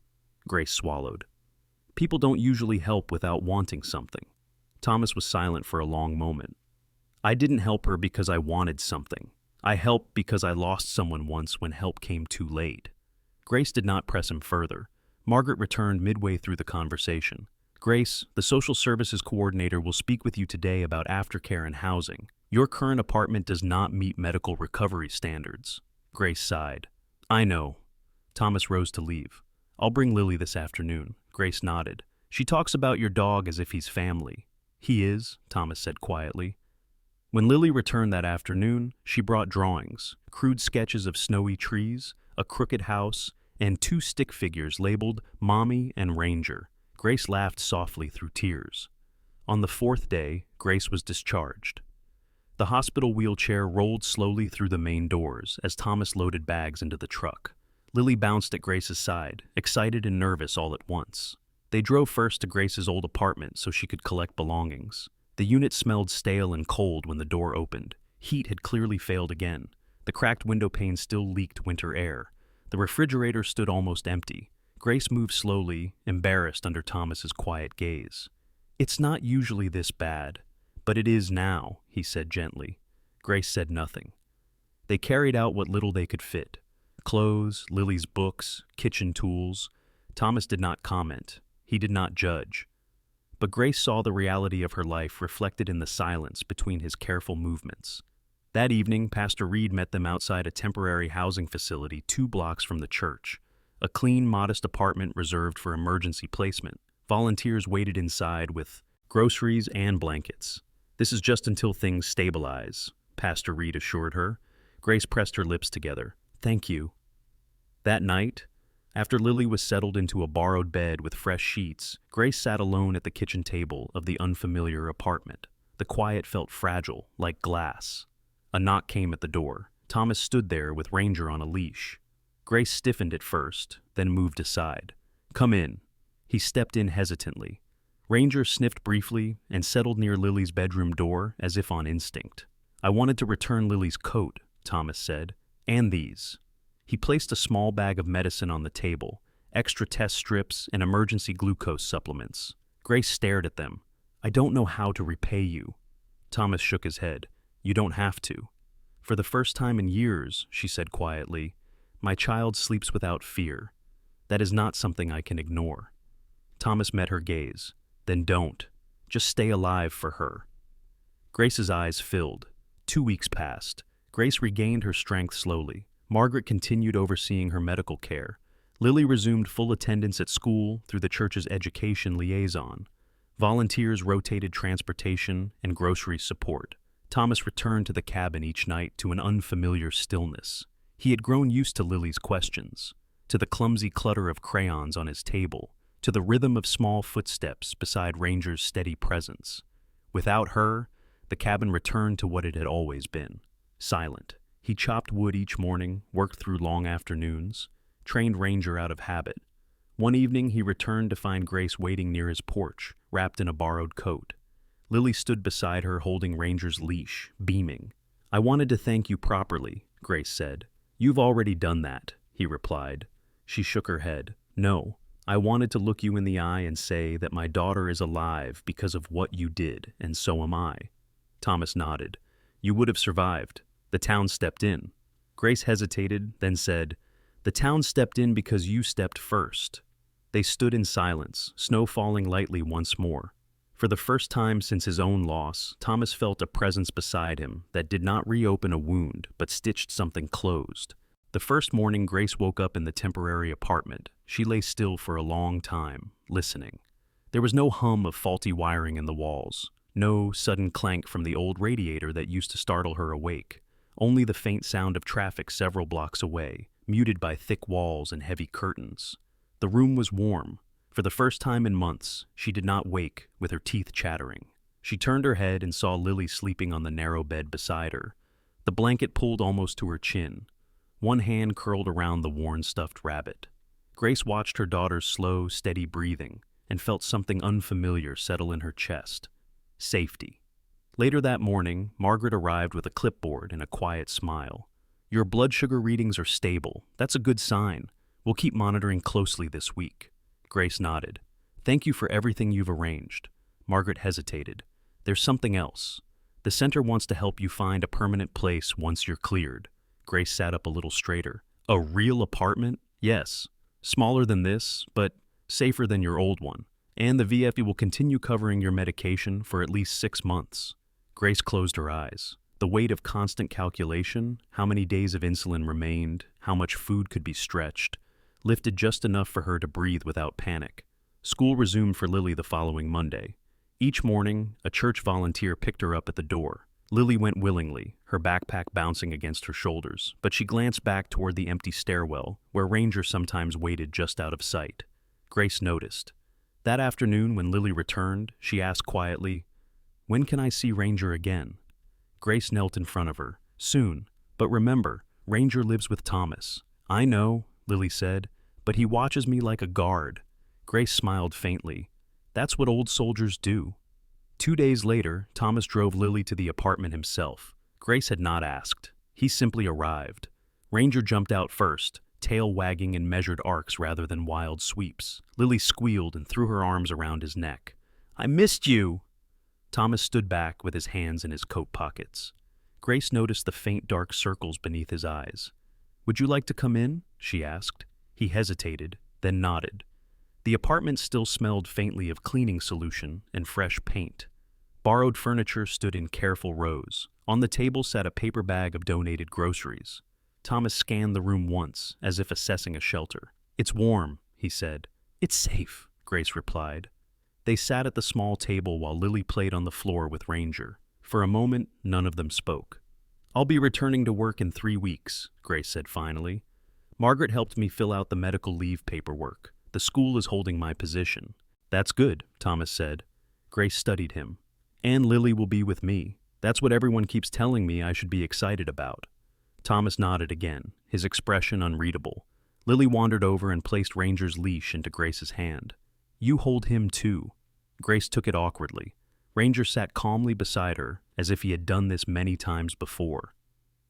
Grace swallowed. People don't usually help without wanting something. Thomas was silent for a long moment. I didn't help her because I wanted something. I helped because I lost someone once when help came too late. Grace did not press him further. Margaret returned midway through the conversation. Grace, the social services coordinator, will speak with you today about aftercare and housing. Your current apartment does not meet medical recovery standards. Grace sighed. I know. Thomas rose to leave. I'll bring Lily this afternoon. Grace nodded. She talks about your dog as if he's family. He is, Thomas said quietly. When Lily returned that afternoon, she brought drawings, crude sketches of snowy trees, a crooked house, and 2 stick figures labeled Mommy and Ranger. Grace laughed softly through tears. On the 4th day, Grace was discharged. The hospital wheelchair rolled slowly through the main doors as Thomas loaded bags into the truck. Lily bounced at Grace's side, excited and nervous all at once. They drove first to Grace's old apartment so she could collect belongings. The unit smelled stale and cold when the door opened. Heat had clearly failed again. The cracked window pane still leaked winter air. The refrigerator stood almost empty. Grace moved slowly, embarrassed under Thomas's quiet gaze. It's not usually this bad, but it is now, he said gently. Grace said nothing. They carried out what little they could fit. Clothes, Lily's books, kitchen tools. Thomas did not comment. He did not judge. But Grace saw the reality of her life reflected in the silence between his careful movements. That evening, Pastor Reed met them outside a temporary housing facility 2 blocks from the church, a clean, modest apartment reserved for emergency placement. Volunteers waited inside with groceries and blankets. This is just until things stabilize, Pastor Reed assured her. Grace pressed her lips together. Thank you. That night, after Lily was settled into a borrowed bed with fresh sheets, Grace sat alone at the kitchen table of the unfamiliar apartment. The quiet felt fragile, like glass. A knock came at the door. Thomas stood there with Ranger on a leash. Grace stiffened at first, then moved aside. Come in. He stepped in hesitantly. Ranger sniffed briefly and settled near Lily's bedroom door as if on instinct. I wanted to return Lily's coat, Thomas said, and these. He placed a small bag of medicine on the table, extra test strips and emergency glucose supplements. Grace stared at them. I don't know how to repay you. Thomas shook his head. You don't have to. For the first time in years, she said quietly, my child sleeps without fear. That is not something I can ignore. Thomas met her gaze. Then don't. Just stay alive for her. Grace's eyes filled. 2 weeks passed. Grace regained her strength slowly. Margaret continued overseeing her medical care. Lily resumed full attendance at school through the church's education liaison. Volunteers rotated transportation and grocery support. Thomas returned to the cabin each night to an unfamiliar stillness. He had grown used to Lily's questions, to the clumsy clutter of crayons on his table, to the rhythm of small footsteps beside Ranger's steady presence. Without her, the cabin returned to what it had always been, silent. He chopped wood each morning, worked through long afternoons, trained Ranger out of habit. One evening he returned to find Grace waiting near his porch, wrapped in a borrowed coat. Lily stood beside her holding Ranger's leash, beaming. I wanted to thank you properly, Grace said. You've already done that, he replied. She shook her head. No, I wanted to look you in the eye and say that my daughter is alive because of what you did, and so am I. Thomas nodded. You would have survived. The town stepped in. Grace hesitated, then said, the town stepped in because you stepped first. They stood in silence, snow falling lightly once more. For the first time since his own loss, Thomas felt a presence beside him that did not reopen a wound, but stitched something closed. The first morning Grace woke up in the temporary apartment. She lay still for a long time, listening. There was no hum of faulty wiring in the walls, no sudden clank from the old radiator that used to startle her awake. Only the faint sound of traffic several blocks away, muted by thick walls and heavy curtains. The room was warm. For the first time in months, she did not wake with her teeth chattering. She turned her head and saw Lily sleeping on the narrow bed beside her. The blanket pulled almost to her chin. One hand curled around the worn stuffed rabbit. Grace watched her daughter's slow, steady breathing and felt something unfamiliar settle in her chest. Safety. Later that morning, Margaret arrived with a clipboard and a quiet smile. Your blood sugar readings are stable. That's a good sign. We'll keep monitoring closely this week. Grace nodded. Thank you for everything you've arranged. Margaret hesitated. There's something else. The center wants to help you find a permanent place once you're cleared. Grace sat up a little straighter. A real apartment? Yes. Smaller than this, but safer than your old one. And the VFE will continue covering your medication for at least 6 months. Grace closed her eyes. The weight of constant calculation, how many days of insulin remained, how much food could be stretched, lifted just enough for her to breathe without panic. School resumed for Lily the following Monday. Each morning, a church volunteer picked her up at the door. Lily went willingly, her backpack bouncing against her shoulders, but she glanced back toward the empty stairwell, where Ranger sometimes waited just out of sight. Grace noticed. That afternoon, when Lily returned, she asked quietly, "When can I see Ranger again?" Grace knelt in front of her. "Soon. But remember, Ranger lives with Thomas." "I know," Lily said, "but he watches me like a guard." Grace smiled faintly. "That's what old soldiers do." 2 days later, Thomas drove Lily to the apartment himself. Grace had not asked. He simply arrived. Ranger jumped out first, tail wagging in measured arcs rather than wild sweeps. Lily squealed and threw her arms around his neck. "I missed you!" Thomas stood back with his hands in his coat pockets. Grace noticed the faint dark circles beneath his eyes. "Would you like to come in?" she asked. He hesitated, then nodded. The apartment still smelled faintly of cleaning solution and fresh paint. Borrowed furniture stood in careful rows. On the table sat a paper bag of donated groceries. Thomas scanned the room once, as if assessing a shelter. "It's warm," he said. "It's safe," Grace replied. They sat at the small table while Lily played on the floor with Ranger. For a moment, none of them spoke. "I'll be returning to work in 3 weeks," Grace said finally. "Margaret helped me fill out the medical leave paperwork. The school is holding my position." "That's good," Thomas said. Grace studied him. "And Lily will be with me. That's what everyone keeps telling me I should be excited about." Thomas nodded again, his expression unreadable. Lily wandered over and placed Ranger's leash into Grace's hand. "You hold him too." Grace took it awkwardly. Ranger sat calmly beside her, as if he had done this many times before.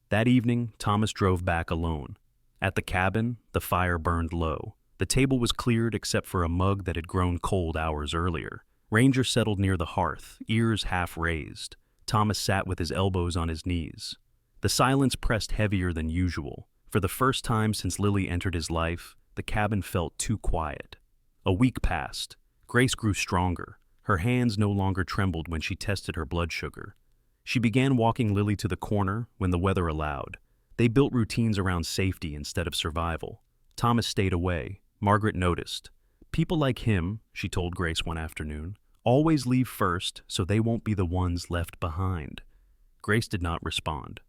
That evening, Thomas drove back alone. At the cabin, the fire burned low. The table was cleared except for a mug that had grown cold hours earlier. Ranger settled near the hearth, ears half raised. Thomas sat with his elbows on his knees. The silence pressed heavier than usual. For the first time since Lily entered his life, the cabin felt too quiet. A week passed. Grace grew stronger. Her hands no longer trembled when she tested her blood sugar. She began walking Lily to the corner when the weather allowed. They built routines around safety instead of survival. Thomas stayed away. Margaret noticed. "People like him," she told Grace one afternoon, "always leave first so they won't be the ones left behind." Grace did not respond.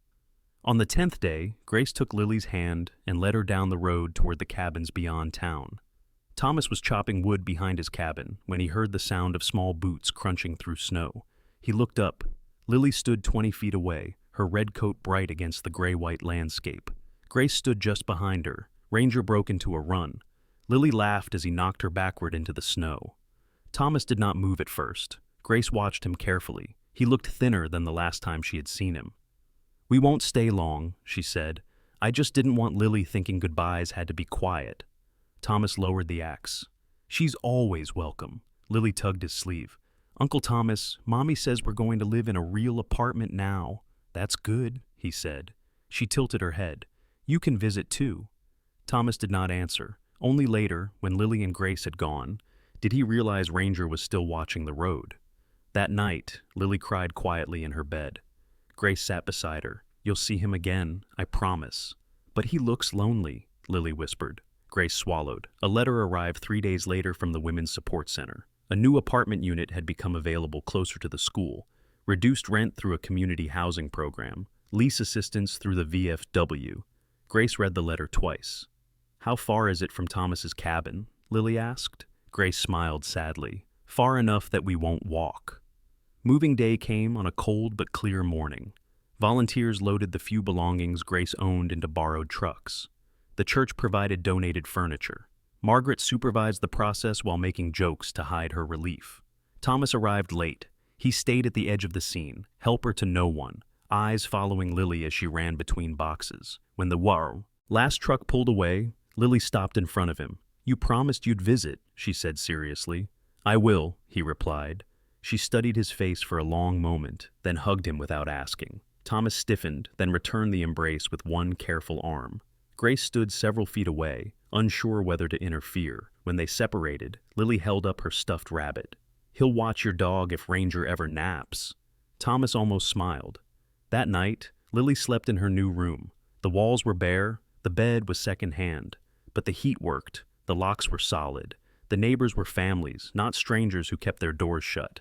On the 10th day, Grace took Lily's hand and led her down the road toward the cabins beyond town. Thomas was chopping wood behind his cabin when he heard the sound of small boots crunching through snow. He looked up. Lily stood 20 feet away, her red coat bright against the gray-white landscape. Grace stood just behind her. Ranger broke into a run. Lily laughed as he knocked her backward into the snow. Thomas did not move at first. Grace watched him carefully. He looked thinner than the last time she had seen him. "We won't stay long," she said. "I just didn't want Lily thinking goodbyes had to be quiet." Thomas lowered the axe. "She's always welcome." Lily tugged his sleeve. "Uncle Thomas, Mommy says we're going to live in a real apartment now." "That's good," he said. She tilted her head. "You can visit too." Thomas did not answer. Only later, when Lily and Grace had gone, did he realize Ranger was still watching the road. That night, Lily cried quietly in her bed. Grace sat beside her. "You'll see him again, I promise." "But he looks lonely," Lily whispered. Grace swallowed. A letter arrived 3 days later from the Women's Support Center. A new apartment unit had become available closer to the school, reduced rent through a community housing program, lease assistance through the VFW. Grace read the letter twice. "How far is it from Thomas's cabin?" Lily asked. Grace smiled sadly. "Far enough that we won't walk." Moving day came on a cold but clear morning. Volunteers loaded the few belongings Grace owned into borrowed trucks. The church provided donated furniture. Margaret supervised the process while making jokes to hide her relief. Thomas arrived late. He stayed at the edge of the scene, helper to no one, eyes following Lily as she ran between boxes. When the last truck pulled away, Lily stopped in front of him. "You promised you'd visit," she said seriously. "I will," he replied. She studied his face for a long moment, then hugged him without asking. Thomas stiffened, then returned the embrace with one careful arm. Grace stood several feet away, unsure whether to interfere. When they separated, Lily held up her stuffed rabbit. "He'll watch your dog if Ranger ever naps." Thomas almost smiled. That night, Lily slept in her new room. The walls were bare, the bed was second-hand, but the heat worked, the locks were solid. The neighbors were families, not strangers who kept their doors shut.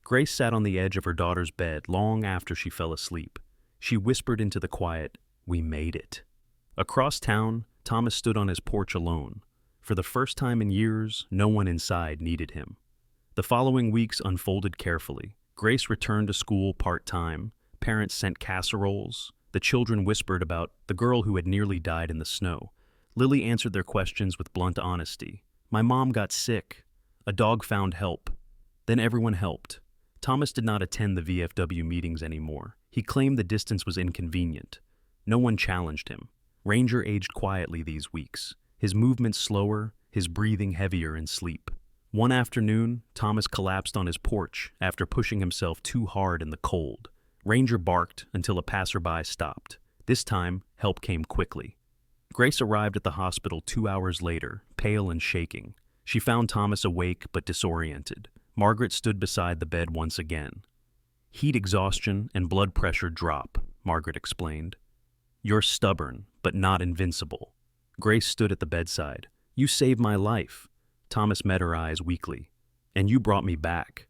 Grace sat on the edge of her daughter's bed long after she fell asleep. She whispered into the quiet, "We made it." Across town, Thomas stood on his porch alone. For the first time in years, no one inside needed him. The following weeks unfolded carefully. Grace returned to school part-time. Parents sent casseroles. The children whispered about the girl who had nearly died in the snow. Lily answered their questions with blunt honesty. "My mom got sick. A dog found help." Then everyone helped. Thomas did not attend the VFW meetings anymore. He claimed the distance was inconvenient. No one challenged him. Ranger aged quietly these weeks, his movements slower, his breathing heavier in sleep. One afternoon, Thomas collapsed on his porch after pushing himself too hard in the cold. Ranger barked until a passerby stopped. This time, help came quickly. Grace arrived at the hospital 2 hours later, pale and shaking. She found Thomas awake but disoriented. Margaret stood beside the bed once again. "Heat exhaustion and blood pressure drop," Margaret explained. "You're stubborn, but not invincible." Grace stood at the bedside. "You saved my life." Thomas met her eyes weakly. "And you brought me back."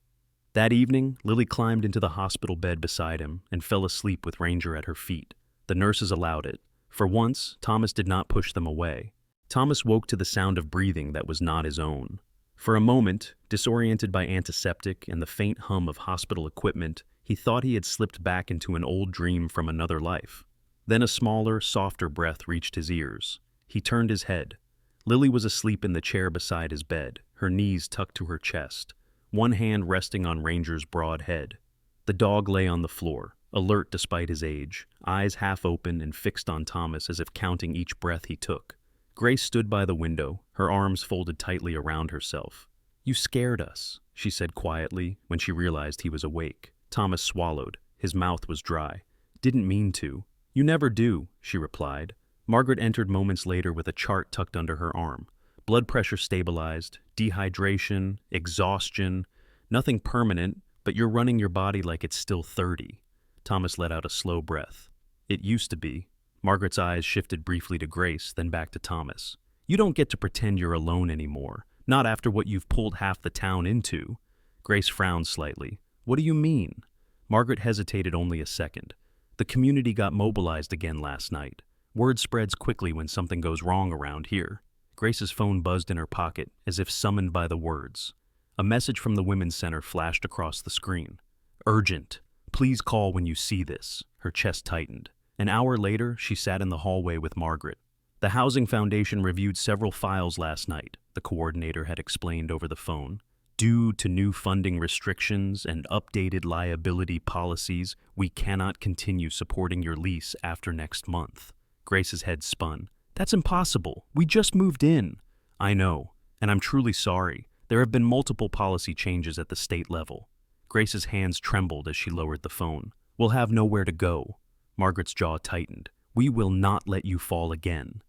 That evening, Lily climbed into the hospital bed beside him and fell asleep with Ranger at her feet. The nurses allowed it. For once, Thomas did not push them away. Thomas woke to the sound of breathing that was not his own. For a moment, disoriented by antiseptic and the faint hum of hospital equipment, he thought he had slipped back into an old dream from another life. Then a smaller, softer breath reached his ears. He turned his head. Lily was asleep in the chair beside his bed, her knees tucked to her chest, one hand resting on Ranger's broad head. The dog lay on the floor, alert despite his age, eyes half open and fixed on Thomas as if counting each breath he took. Grace stood by the window, her arms folded tightly around herself. "You scared us," she said quietly when she realized he was awake. Thomas swallowed. His mouth was dry. "Didn't mean to." "You never do," she replied. Margaret entered moments later with a chart tucked under her arm. Blood pressure stabilized, dehydration, exhaustion, nothing permanent, but you're running your body like it's still 30. Thomas let out a slow breath. "It used to be." Margaret's eyes shifted briefly to Grace, then back to Thomas. "You don't get to pretend you're alone anymore, not after what you've pulled half the town into." Grace frowned slightly. "What do you mean?" Margaret hesitated only a second. "The community got mobilized again last night. Word spreads quickly when something goes wrong around here." Grace's phone buzzed in her pocket, as if summoned by the words. A message from the Women's Center flashed across the screen. "Urgent. Please call when you see this." Her chest tightened. An hour later, she sat in the hallway with Margaret. "The Housing Foundation reviewed several files last night," the coordinator had explained over the phone. "Due to new funding restrictions and updated liability policies, we cannot continue supporting your lease after next month." Grace's head spun. "That's impossible. We just moved in." "I know, and I'm truly sorry. There have been multiple policy changes at the state level." Grace's hands trembled as she lowered the phone. "We'll have nowhere to go." Margaret's jaw tightened. "We will not let you fall again."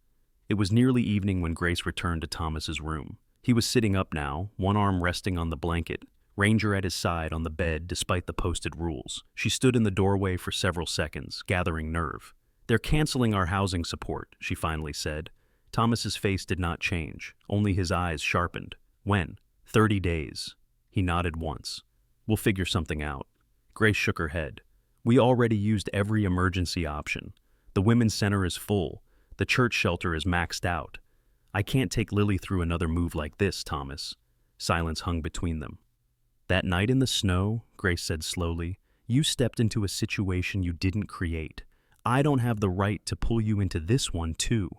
It was nearly evening when Grace returned to Thomas's room. He was sitting up now, one arm resting on the blanket, Ranger at his side on the bed despite the posted rules. She stood in the doorway for several seconds, gathering nerve. "They're canceling our housing support," she finally said. Thomas's face did not change, only his eyes sharpened. "When?" 30 days. He nodded once. "We'll figure something out." Grace shook her head. "We already used every emergency option. The Women's Center is full. The church shelter is maxed out. I can't take Lily through another move like this, Thomas." Silence hung between them. "That night in the snow," Grace said slowly, "you stepped into a situation you didn't create. I don't have the right to pull you into this one, too."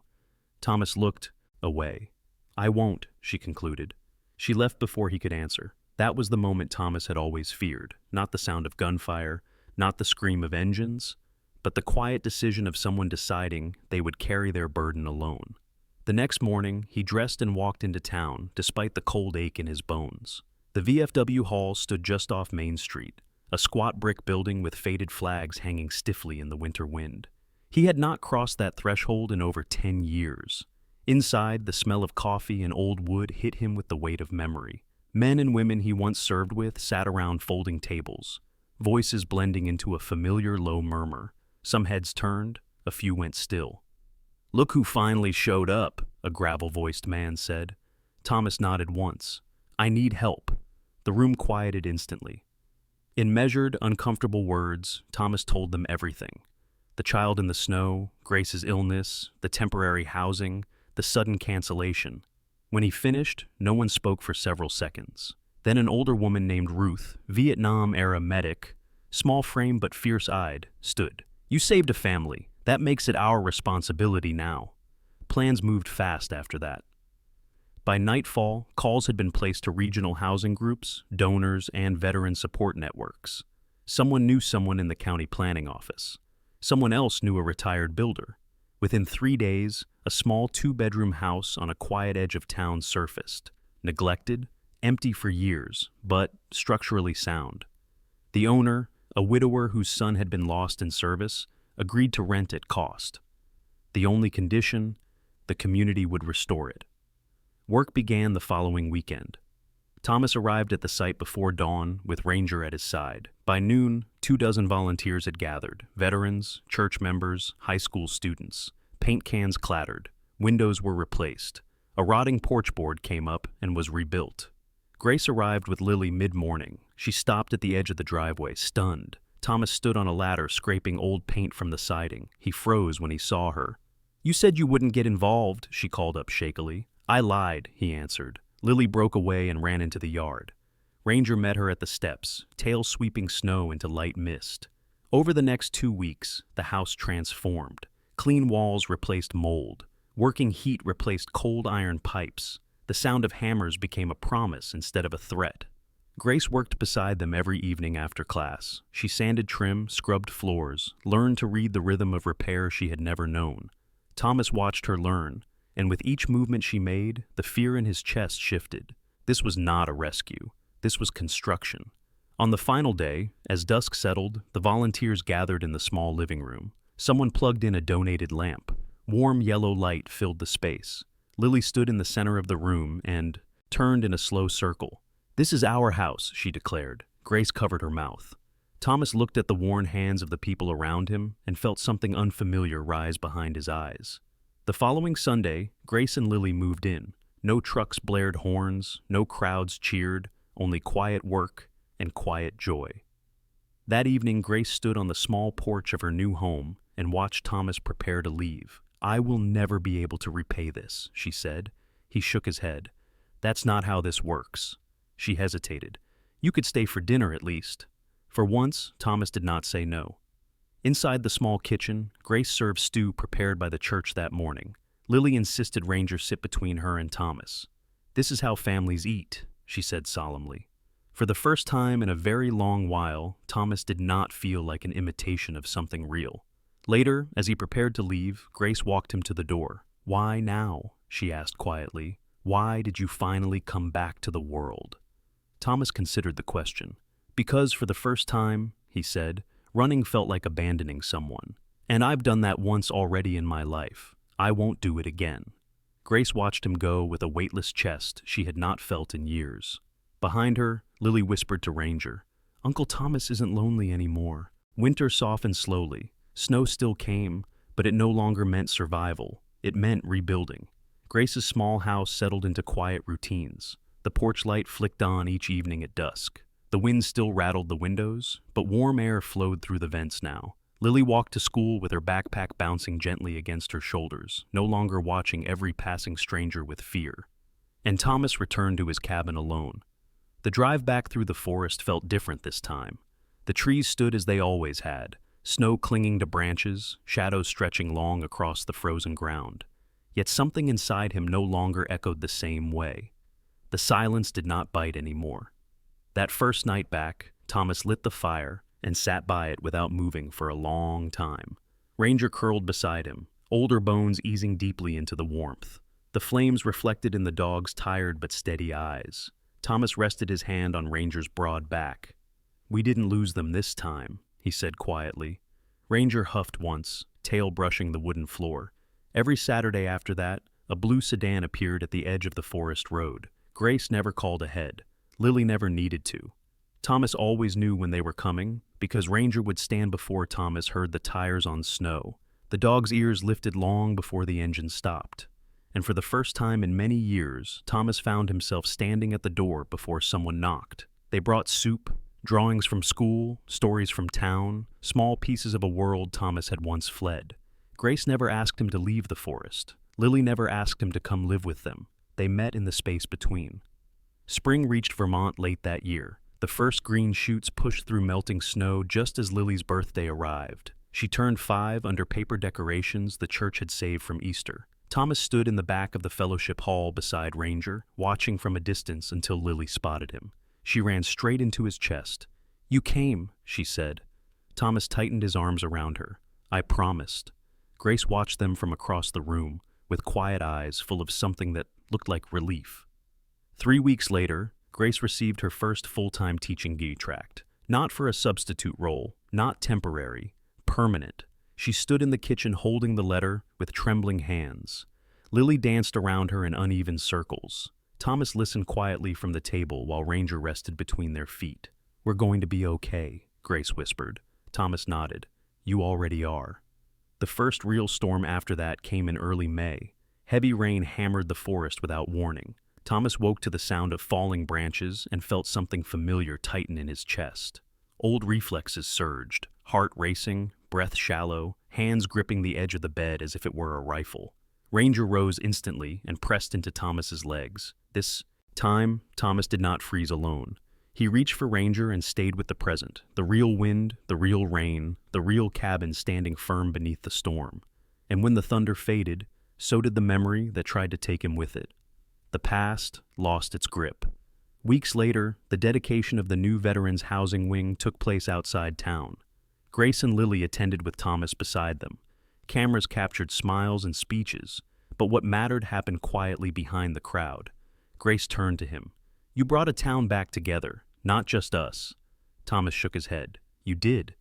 Thomas looked away. "I won't," she concluded. She left before he could answer. That was the moment Thomas had always feared, not the sound of gunfire, not the scream of engines, but the quiet decision of someone deciding they would carry their burden alone. The next morning, he dressed and walked into town, despite the cold ache in his bones. The VFW hall stood just off Main Street, a squat brick building with faded flags hanging stiffly in the winter wind. He had not crossed that threshold in over 10 years. Inside, the smell of coffee and old wood hit him with the weight of memory. Men and women he once served with sat around folding tables, voices blending into a familiar low murmur. Some heads turned, a few went still. "Look who finally showed up," a gravel-voiced man said. Thomas nodded once. "I need help." The room quieted instantly. In measured, uncomfortable words, Thomas told them everything. The child in the snow, Grace's illness, the temporary housing, the sudden cancellation. When he finished, no one spoke for several seconds. Then an older woman named Ruth, Vietnam-era medic, small frame but fierce-eyed, stood. "You saved a family. That makes it our responsibility now." Plans moved fast after that. By nightfall, calls had been placed to regional housing groups, donors, and veteran support networks. Someone knew someone in the county planning office. Someone else knew a retired builder. Within 3 days, a small 2-bedroom house on a quiet edge of town surfaced, neglected, empty for years, but structurally sound. The owner, a widower whose son had been lost in service, agreed to rent at cost. The only condition, the community would restore it. Work began the following weekend. Thomas arrived at the site before dawn with Ranger at his side. By noon, 24 volunteers had gathered, veterans, church members, high school students. Paint cans clattered, windows were replaced. A rotting porch board came up and was rebuilt. Grace arrived with Lily mid-morning. She stopped at the edge of the driveway, stunned. Thomas stood on a ladder scraping old paint from the siding. He froze when he saw her. "You said you wouldn't get involved," she called up shakily. "I lied," he answered. Lily broke away and ran into the yard. Ranger met her at the steps, tail sweeping snow into light mist. Over the next 2 weeks, the house transformed. Clean walls replaced mold. Working heat replaced cold iron pipes. The sound of hammers became a promise instead of a threat. Grace worked beside them every evening after class. She sanded trim, scrubbed floors, learned to read the rhythm of repair she had never known. Thomas watched her learn, and with each movement she made, the fear in his chest shifted. This was not a rescue. This was construction. On the final day, as dusk settled, the volunteers gathered in the small living room. Someone plugged in a donated lamp. Warm yellow light filled the space. Lily stood in the center of the room and turned in a slow circle. "This is our house," she declared. Grace covered her mouth. Thomas looked at the worn hands of the people around him and felt something unfamiliar rise behind his eyes. The following Sunday, Grace and Lily moved in. No trucks blared horns, no crowds cheered, only quiet work and quiet joy. That evening, Grace stood on the small porch of her new home and watched Thomas prepare to leave. "I will never be able to repay this," she said. He shook his head. "That's not how this works." She hesitated. "You could stay for dinner at least." For once, Thomas did not say no. Inside the small kitchen, Grace served stew prepared by the church that morning. Lily insisted Ranger sit between her and Thomas. "This is how families eat," she said solemnly. For the first time in a very long while, Thomas did not feel like an imitation of something real. Later, as he prepared to leave, Grace walked him to the door. "Why now?" she asked quietly. "Why did you finally come back to the world?" Thomas considered the question. "Because for the first time," he said, "running felt like abandoning someone. And I've done that once already in my life. I won't do it again." Grace watched him go with a weightless chest she had not felt in years. Behind her, Lily whispered to Ranger, "Uncle Thomas isn't lonely anymore." Winter softened slowly. Snow still came, but it no longer meant survival. It meant rebuilding. Grace's small house settled into quiet routines. The porch light flicked on each evening at dusk. The wind still rattled the windows, but warm air flowed through the vents now. Lily walked to school with her backpack bouncing gently against her shoulders, no longer watching every passing stranger with fear. And Thomas returned to his cabin alone. The drive back through the forest felt different this time. The trees stood as they always had, snow clinging to branches, shadows stretching long across the frozen ground. Yet something inside him no longer echoed the same way. The silence did not bite anymore. That first night back, Thomas lit the fire and sat by it without moving for a long time. Ranger curled beside him, older bones easing deeply into the warmth. The flames reflected in the dog's tired but steady eyes. Thomas rested his hand on Ranger's broad back. "We didn't lose them this time," he said quietly. Ranger huffed once, tail brushing the wooden floor. Every Saturday after that, a blue sedan appeared at the edge of the forest road. Grace never called ahead. Lily never needed to. Thomas always knew when they were coming, because Ranger would stand before Thomas heard the tires on snow. The dog's ears lifted long before the engine stopped. And for the first time in many years, Thomas found himself standing at the door before someone knocked. They brought soup, drawings from school, stories from town, small pieces of a world Thomas had once fled. Grace never asked him to leave the forest. Lily never asked him to come live with them. They met in the space between. Spring reached Vermont late that year. The first green shoots pushed through melting snow just as Lily's birthday arrived. She turned 5 under paper decorations the church had saved from Easter. Thomas stood in the back of the fellowship hall beside Ranger, watching from a distance until Lily spotted him. She ran straight into his chest. "You came," she said. Thomas tightened his arms around her. "I promised." Grace watched them from across the room, with quiet eyes full of something that looked like relief. 3 weeks later, Grace received her first full-time teaching contract. Not for a substitute role, not temporary, permanent. She stood in the kitchen holding the letter with trembling hands. Lily danced around her in uneven circles. Thomas listened quietly from the table while Ranger rested between their feet. "We're going to be okay," Grace whispered. Thomas nodded. "You already are." The first real storm after that came in early May. Heavy rain hammered the forest without warning. Thomas woke to the sound of falling branches and felt something familiar tighten in his chest. Old reflexes surged, heart racing, breath shallow, hands gripping the edge of the bed as if it were a rifle. Ranger rose instantly and pressed into Thomas's legs. This time, Thomas did not freeze alone. He reached for Ranger and stayed with the present, the real wind, the real rain, the real cabin standing firm beneath the storm. And when the thunder faded, so did the memory that tried to take him with it. The past lost its grip. Weeks later, the dedication of the new Veterans Housing Wing took place outside town. Grace and Lily attended with Thomas beside them. Cameras captured smiles and speeches, but what mattered happened quietly behind the crowd. Grace turned to him. "You brought a town back together, not just us." Thomas shook his head. "You did."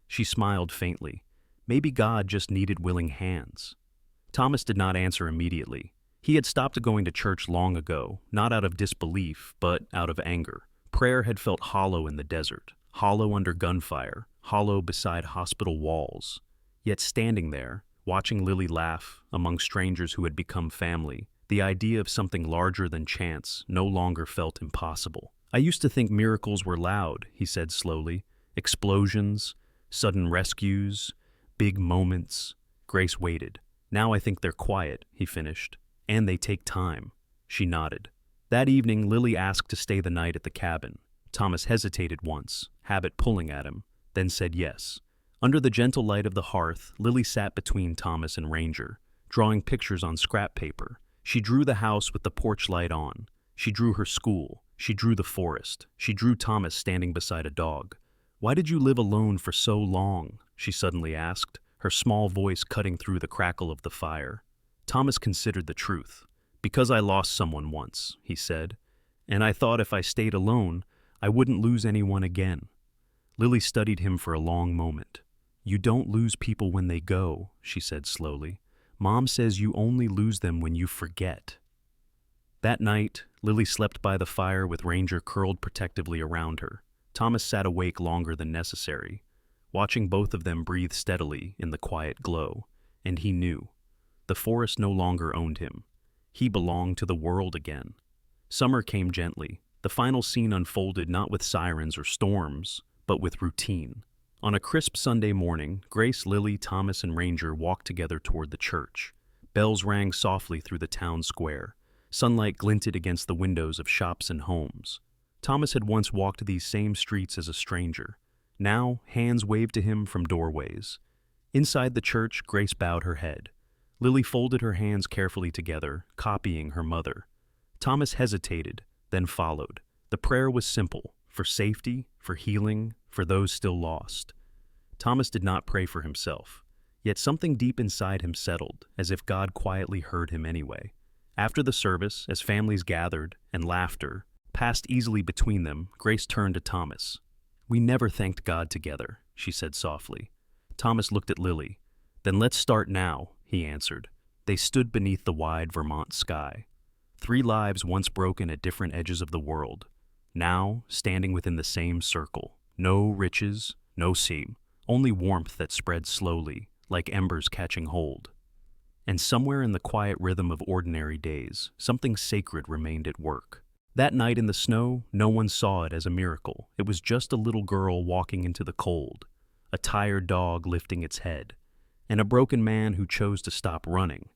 She smiled faintly. Maybe God just needed willing hands. Thomas did not answer immediately. He had stopped going to church long ago, not out of disbelief, but out of anger. Prayer had felt hollow in the desert, hollow under gunfire, hollow beside hospital walls. Yet standing there, watching Lily laugh among strangers who had become family, the idea of something larger than chance no longer felt impossible. "I used to think miracles were loud," he said slowly. "Explosions, sudden rescues, big moments." Grace waited. "Now I think they're quiet," he finished. "And they take time." She nodded. That evening, Lily asked to stay the night at the cabin. Thomas hesitated once, habit pulling at him, then said yes. Under the gentle light of the hearth, Lily sat between Thomas and Ranger, drawing pictures on scrap paper. She drew the house with the porch light on. She drew her school. She drew the forest. She drew Thomas standing beside a dog. "Why did you live alone for so long?" she suddenly asked, her small voice cutting through the crackle of the fire. Thomas considered the truth. "Because I lost someone once," he said, "and I thought if I stayed alone, I wouldn't lose anyone again." Lily studied him for a long moment. "You don't lose people when they go," she said slowly. "Mom says you only lose them when you forget." That night, Lily slept by the fire with Ranger curled protectively around her. Thomas sat awake longer than necessary, watching both of them breathe steadily in the quiet glow, and he knew. The forest no longer owned him. He belonged to the world again. Summer came gently. The final scene unfolded not with sirens or storms, but with routine. On a crisp Sunday morning, Grace, Lily, Thomas, and Ranger walked together toward the church. Bells rang softly through the town square. Sunlight glinted against the windows of shops and homes. Thomas had once walked these same streets as a stranger. Now, hands waved to him from doorways. Inside the church, Grace bowed her head. Lily folded her hands carefully together, copying her mother. Thomas hesitated, then followed. The prayer was simple, for safety, for healing, for those still lost. Thomas did not pray for himself, yet something deep inside him settled, as if God quietly heard him anyway. After the service, as families gathered and laughter Passed easily between them, Grace turned to Thomas. "We never thanked God together," she said softly. Thomas looked at Lily. "Then let's start now," he answered. They stood beneath the wide Vermont sky. 3 lives once broken at different edges of the world, now standing within the same circle. No riches, no seam, only warmth that spread slowly, like embers catching hold. And somewhere in the quiet rhythm of ordinary days, something sacred remained at work. That night in the snow, no one saw it as a miracle. It was just a little girl walking into the cold, a tired dog lifting its head, and a broken man who chose to stop running.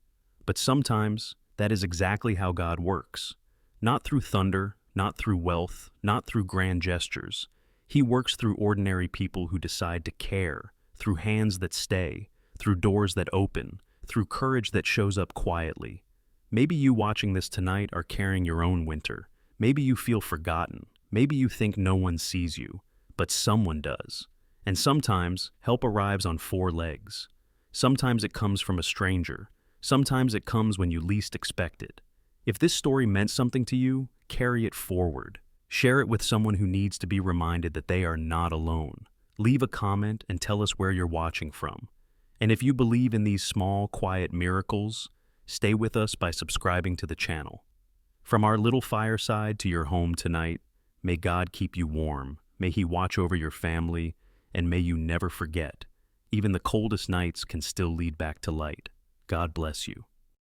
But sometimes, that is exactly how God works. Not through thunder, not through wealth, not through grand gestures. He works through ordinary people who decide to care, through hands that stay, through doors that open, through courage that shows up quietly. Maybe you watching this tonight are carrying your own winter. Maybe you feel forgotten. Maybe you think no one sees you, but someone does. And sometimes, help arrives on 4 legs. Sometimes it comes from a stranger. Sometimes it comes when you least expect it. If this story meant something to you, carry it forward. Share it with someone who needs to be reminded that they are not alone. Leave a comment and tell us where you're watching from. And if you believe in these small, quiet miracles, stay with us by subscribing to the channel. From our little fireside to your home tonight, may God keep you warm, may He watch over your family, and may you never forget, even the coldest nights can still lead back to light. God bless you.